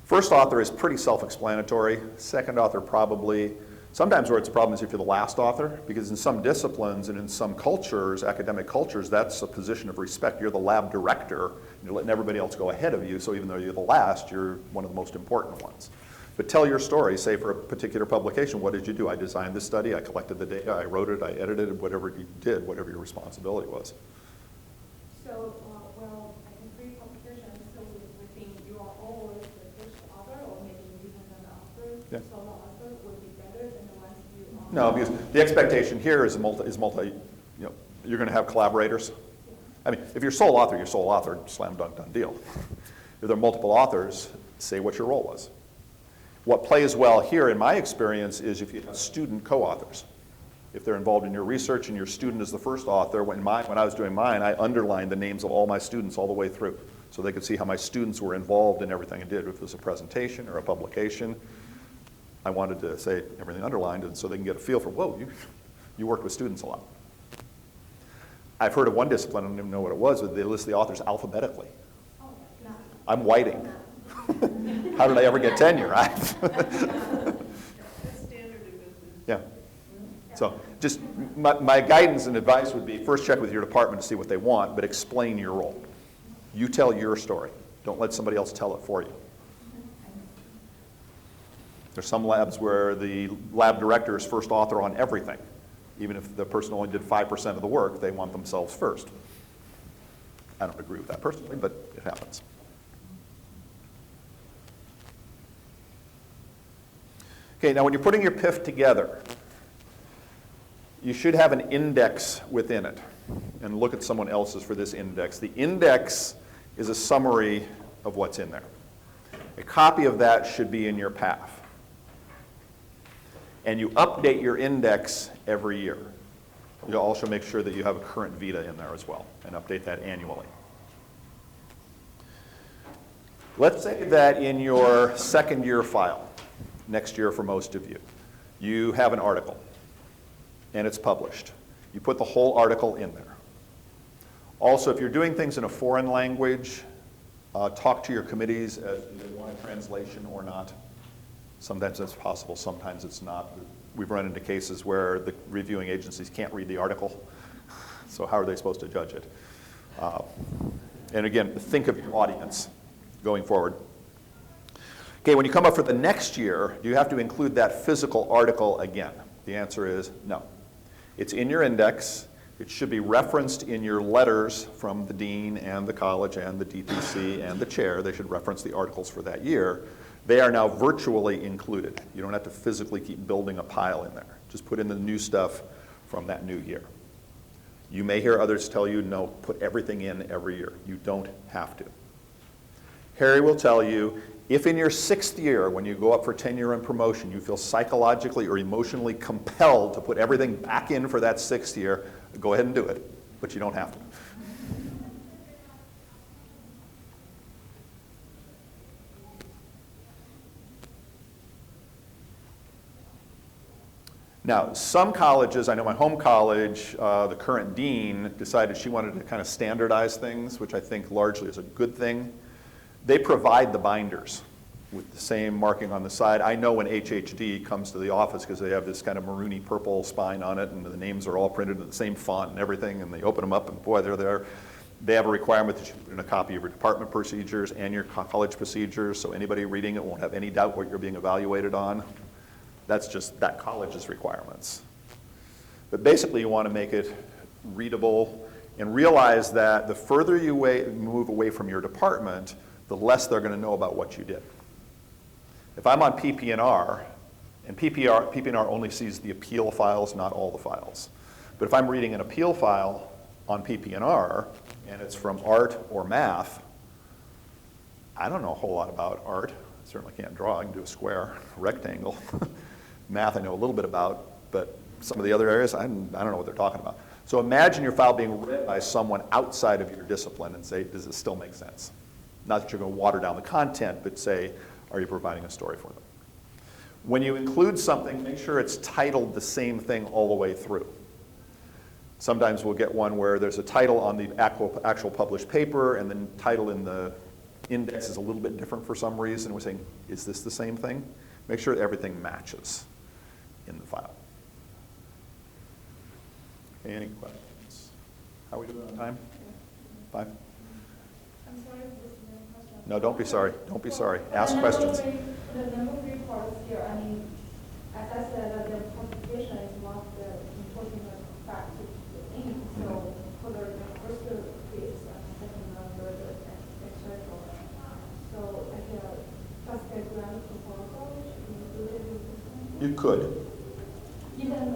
Speaker 1: First author is pretty self-explanatory. Second author probably. Sometimes where it's a problem is if you're the last author, because in some disciplines and in some cultures, academic cultures, that's a position of respect. You're the lab director, and you're letting everybody else go ahead of you, so even though you're the last, you're one of the most important ones. But tell your story. Say for a particular publication, what did you do? I designed this study, I collected the data, I wrote it, I edited it, whatever you did, whatever your responsibility was.
Speaker 7: So, well, I think 3 publications, so we think you are always the first author or maybe independent author,
Speaker 1: Yeah.
Speaker 7: solo author would
Speaker 1: No, because the expectation here is you're going to have collaborators. I mean, if you're sole author, slam dunk, done deal. If there are multiple authors, say what your role was. What plays well here, in my experience, is if you have student co-authors. If they're involved in your research and your student is the first author, when I was doing mine, I underlined the names of all my students all the way through, so they could see how my students were involved in everything I did. If it was a presentation or a publication, I wanted to say everything underlined, and so they can get a feel for, whoa, you worked with students a lot. I've heard of one discipline, I don't even know what it was, but they list the authors alphabetically.
Speaker 8: Oh, no.
Speaker 1: I'm Whiting. How did I ever get tenure?
Speaker 7: That's standard in business.
Speaker 1: Yeah. So just my guidance and advice would be, first check with your department to see what they want, but explain your role. You tell your story. Don't let somebody else tell it for you. There's some labs where the lab director is first author on everything. Even if the person only did 5% of the work, they want themselves first. I don't agree with that personally, but it happens. Okay, now when you're putting your PIF together, you should have an index within it. And look at someone else's for this index. The index is a summary of what's in there. A copy of that should be in your PIF. And you update your index every year. You'll also make sure that you have a current Vita in there as well, and update that annually. Let's say that in your second year file, next year for most of you, you have an article, and it's published. You put the whole article in there. Also, if you're doing things in a foreign language, talk to your committees as do they want a translation or not. Sometimes that's possible, sometimes it's not. We've run into cases where the reviewing agencies can't read the article, so how are they supposed to judge it? And again, think of your audience going forward. Okay, when you come up for the next year, do you have to include that physical article again? The answer is no. It's in your index. It should be referenced in your letters from the dean and the college and the DPC and the chair. They should reference the articles for that year. They are now virtually included. You don't have to physically keep building a pile in there. Just put in the new stuff from that new year. You may hear others tell you, no, put everything in every year. You don't have to. Harry will tell you, if in your 6th year, when you go up for tenure and promotion, you feel psychologically or emotionally compelled to put everything back in for that 6th year, go ahead and do it, but you don't have to. Now, some colleges, I know my home college, the current dean decided she wanted to kind of standardize things, which I think largely is a good thing. They provide the binders with the same marking on the side. I know when HHD comes to the office because they have this kind of maroony purple spine on it and the names are all printed in the same font and everything, and they open them up and boy, they're there. They have a requirement that you put in a copy of your department procedures and your college procedures, so anybody reading it won't have any doubt what you're being evaluated on. That's just that college's requirements. But basically you want to make it readable and realize that the further you move away from your department, the less they're going to know about what you did. If I'm on PP&R, and PP&R only sees the appeal files, not all the files. But if I'm reading an appeal file on PP&R, and it's from art or math, I don't know a whole lot about art. I certainly can't draw. I can do a square, a rectangle. Math I know a little bit about, but some of the other areas, I don't know what they're talking about. So imagine your file being read by someone outside of your discipline and say, does it still make sense? Not that you're going to water down the content, but say, are you providing a story for them? When you include something, make sure it's titled the same thing all the way through. Sometimes we'll get one where there's a title on the actual published paper and the title in the index is a little bit different for some reason. We're saying, is this the same thing? Make sure everything matches in the file. Okay, any questions? How are we doing on time? 5?
Speaker 7: I'm sorry if this is a question.
Speaker 1: No, don't be sorry. Don't be sorry. Ask questions.
Speaker 7: The number 3 parts here, I mean, as I said, the publication is not the important fact to the aim. So for the first piece and second number, etc. So like a classical grant proposal should be included in this one?
Speaker 1: You could.
Speaker 7: Even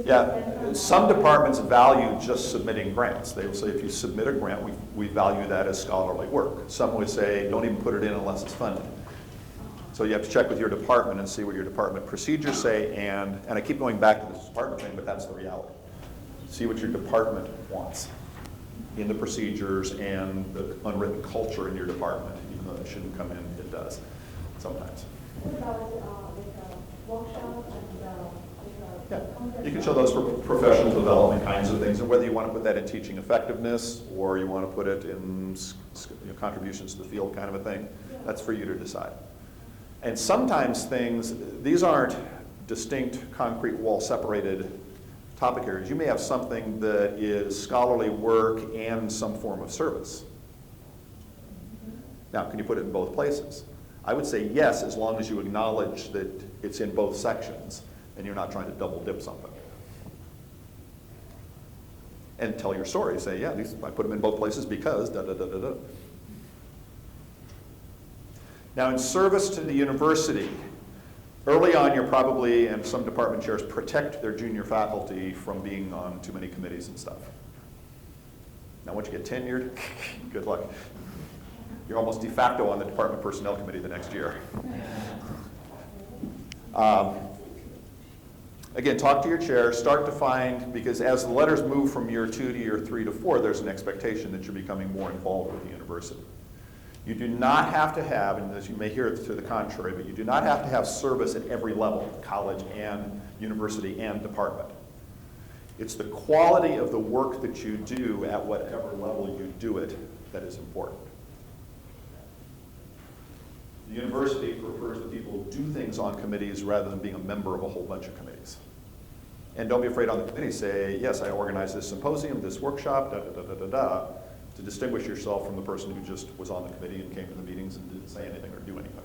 Speaker 1: Yeah, some departments value just submitting grants. They will say, if you submit a grant, we value that as scholarly work. Some would say, don't even put it in unless it's funded. So you have to check with your department and see what your department procedures say, and I keep going back to this department thing, but that's the reality. See what your department wants in the procedures and the unwritten culture in your department, even though that shouldn't come in, it does sometimes.
Speaker 7: What about workshop and
Speaker 1: Yeah, you can show those for professional development kinds of things, and whether you want to put that in teaching effectiveness or you want to put it in contributions to the field kind of a thing, that's for you to decide. And sometimes these aren't distinct, concrete, wall-separated topic areas. You may have something that is scholarly work and some form of service. Now, can you put it in both places? I would say yes, as long as you acknowledge that it's in both sections and you're not trying to double dip something. And tell your story. Say, yeah, I put them in both places because da-da-da-da-da. Now, in service to the university, early on you're probably, and some department chairs, protect their junior faculty from being on too many committees and stuff. Now, once you get tenured, good luck. You're almost de facto on the department personnel committee the next year. Again, talk to your chair, start to find, because as the letters move from year 2 to year 3 to 4, there's an expectation that you're becoming more involved with the university. You do not have to have, and as you may hear to the contrary, but you do not have to have service at every level, college and university and department. It's the quality of the work that you do at whatever level you do it that is important. The university prefers that people do things on committees rather than being a member of a whole bunch of committees. And don't be afraid on the committee, say, yes, I organized this symposium, this workshop, da-da-da-da-da, to distinguish yourself from the person who just was on the committee and came to the meetings and didn't say anything or do anything.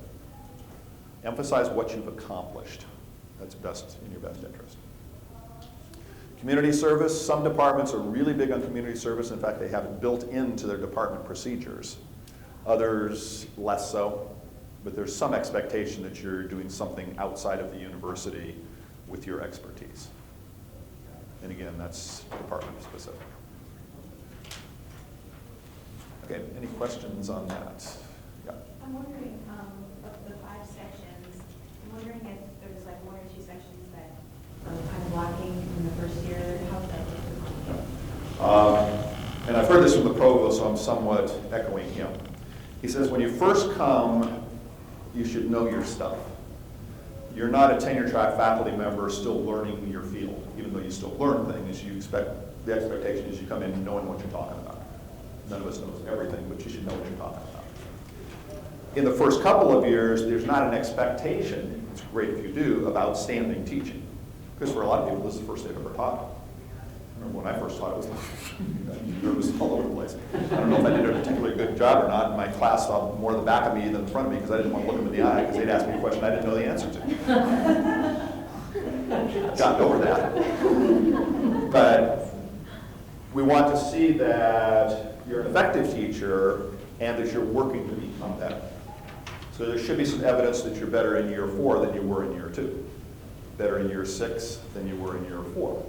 Speaker 1: Emphasize what you've accomplished. That's best in your best interest. Community service, some departments are really big on community service. In fact, they have it built into their department procedures. Others, less so. But there's some expectation that you're doing something outside of the university with your expertise. And again, that's department specific. Okay, any questions on that? Yeah.
Speaker 2: I'm wondering, of the 5 sections, I'm wondering if there's like 1 or 2 sections that are kind of lacking in the first year. How does that look?
Speaker 1: And I've heard this from the provost, so I'm somewhat echoing him. He says, when you first come, you should know your stuff. You're not a tenure-track faculty member still learning your field, even though you still learn things. The expectation is you come in knowing what you're talking about. None of us knows everything, but you should know what you're talking about. In the first couple of years, there's not an expectation, it's great if you do, of outstanding teaching. Because for a lot of people, this is the first they've ever taught. I remember when I first taught, it was nervous all over the place. I don't know if I did a particularly good job or not. My class saw more the back of me than the front of me because I didn't want to look them in the eye because they'd ask me a question I didn't know the answer to. Gotten over that. But we want to see that you're an effective teacher and that you're working to become better. So there should be some evidence that you're better in year 4 than you were in year 2, better in year 6 than you were in year 4,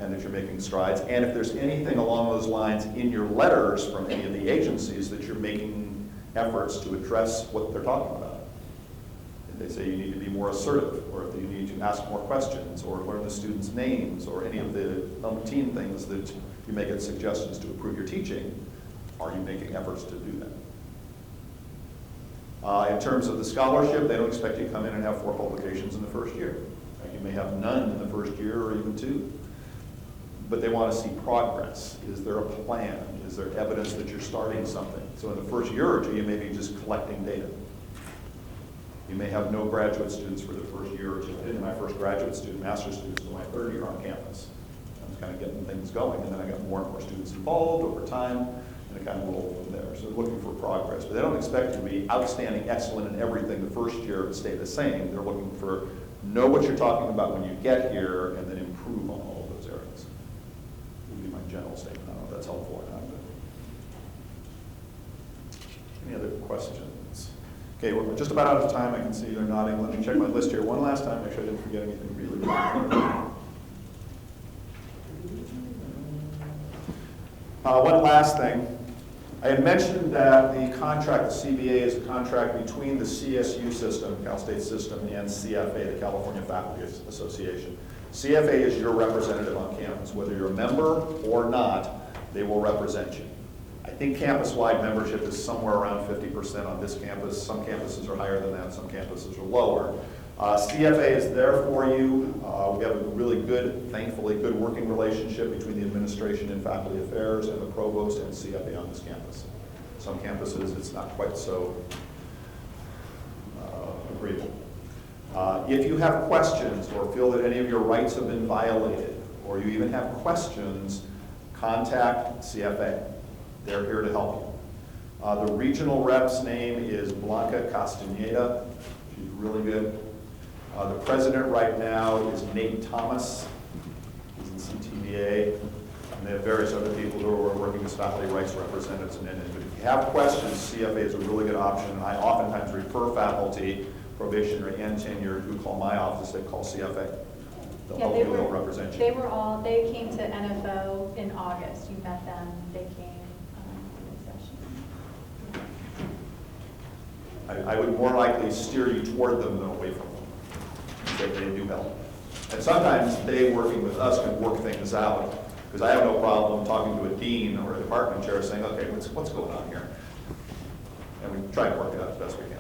Speaker 1: and that you're making strides. And if there's anything along those lines in your letters from any of the agencies that you're making efforts to address what they're talking about. If they say you need to be more assertive, or if you need to ask more questions, or learn the students' names, or any of the umpteen things that you may get suggestions to improve your teaching, are you making efforts to do that? In terms of the scholarship, they don't expect you to come in and have 4 publications in the first year. You may have none in the first year or even 2. But they want to see progress. Is there a plan? Is there evidence that you're starting something? So in the first year or 2, you may be just collecting data. You may have no graduate students for the first year or 2. I didn't have my first graduate student, master's students, until my 3rd year on campus. I was kind of getting things going, and then I got more and more students involved over time, and it kind of rolled from there. So they're looking for progress. But they don't expect you to be outstanding, excellent in everything the first year and stay the same. They're looking for know what you're talking about when you get here, and then improve on all of those areas. Would be my general statement. I don't know if that's helpful or not. But. Any other questions? Okay, we're just about out of time. I can see they're nodding. Let me check my list here one last time, make sure I didn't forget anything really. One last thing. I had mentioned that the contract, the CBA, is a contract between the CSU system, Cal State system, and CFA, the California Faculty Association. CFA is your representative on campus. Whether you're a member or not, they will represent you. I think campus-wide membership is somewhere around 50% on this campus. Some campuses are higher than that, some campuses are lower. CFA is there for you. We have a really good, thankfully, good working relationship between the administration and faculty affairs and the provost and CFA on this campus. Some campuses, it's not quite so agreeable. If you have questions or feel that any of your rights have been violated, or you even have questions, contact CFA. They're here to help you. The regional rep's name is Blanca Castaneda. She's really good. The president right now is Nate Thomas. He's in CTVA. And they have various other people who are working as faculty rights representatives. But if you have questions, CFA is a really good option. And I oftentimes refer faculty, probationary and tenured, who call my office, they call CFA. They'll help you, they'll represent you.
Speaker 5: They came to NFO in August. You met them, they came in session.
Speaker 1: I would more likely steer you toward them than away from them. They do help. And sometimes they, working with us, can work things out. Because I have no problem talking to a dean or a department chair saying, okay, what's going on here? And we try to work it out as best we can.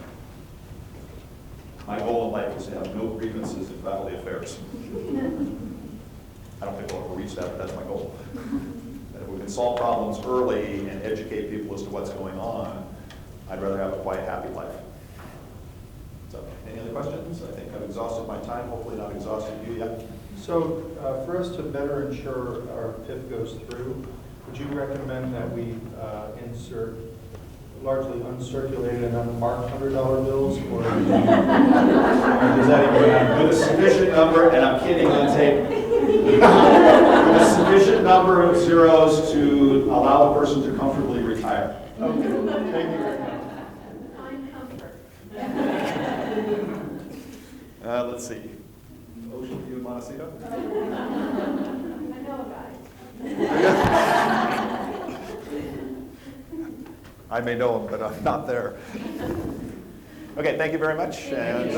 Speaker 1: My goal in life is to have no grievances in faculty affairs. I don't think we'll ever reach that, but that's my goal. And if we can solve problems early and educate people as to what's going on, I'd rather have a quiet, happy life. So, any other questions? I think I've exhausted my time, hopefully not exhausted you yet.
Speaker 4: So for us to better ensure our PIF goes through, would you recommend that we insert largely uncirculated and unmarked $100 bills, or does that even happen?
Speaker 1: With a sufficient number, and I'm kidding on tape, with a sufficient number of zeros to allow the person to comfortably retire.
Speaker 4: Okay, thank you very much.
Speaker 7: Find comfort.
Speaker 1: Let's see. Ocean View, Montecito?
Speaker 7: I know a guy.
Speaker 1: I may know him, but I'm not there. Okay, thank you very much. And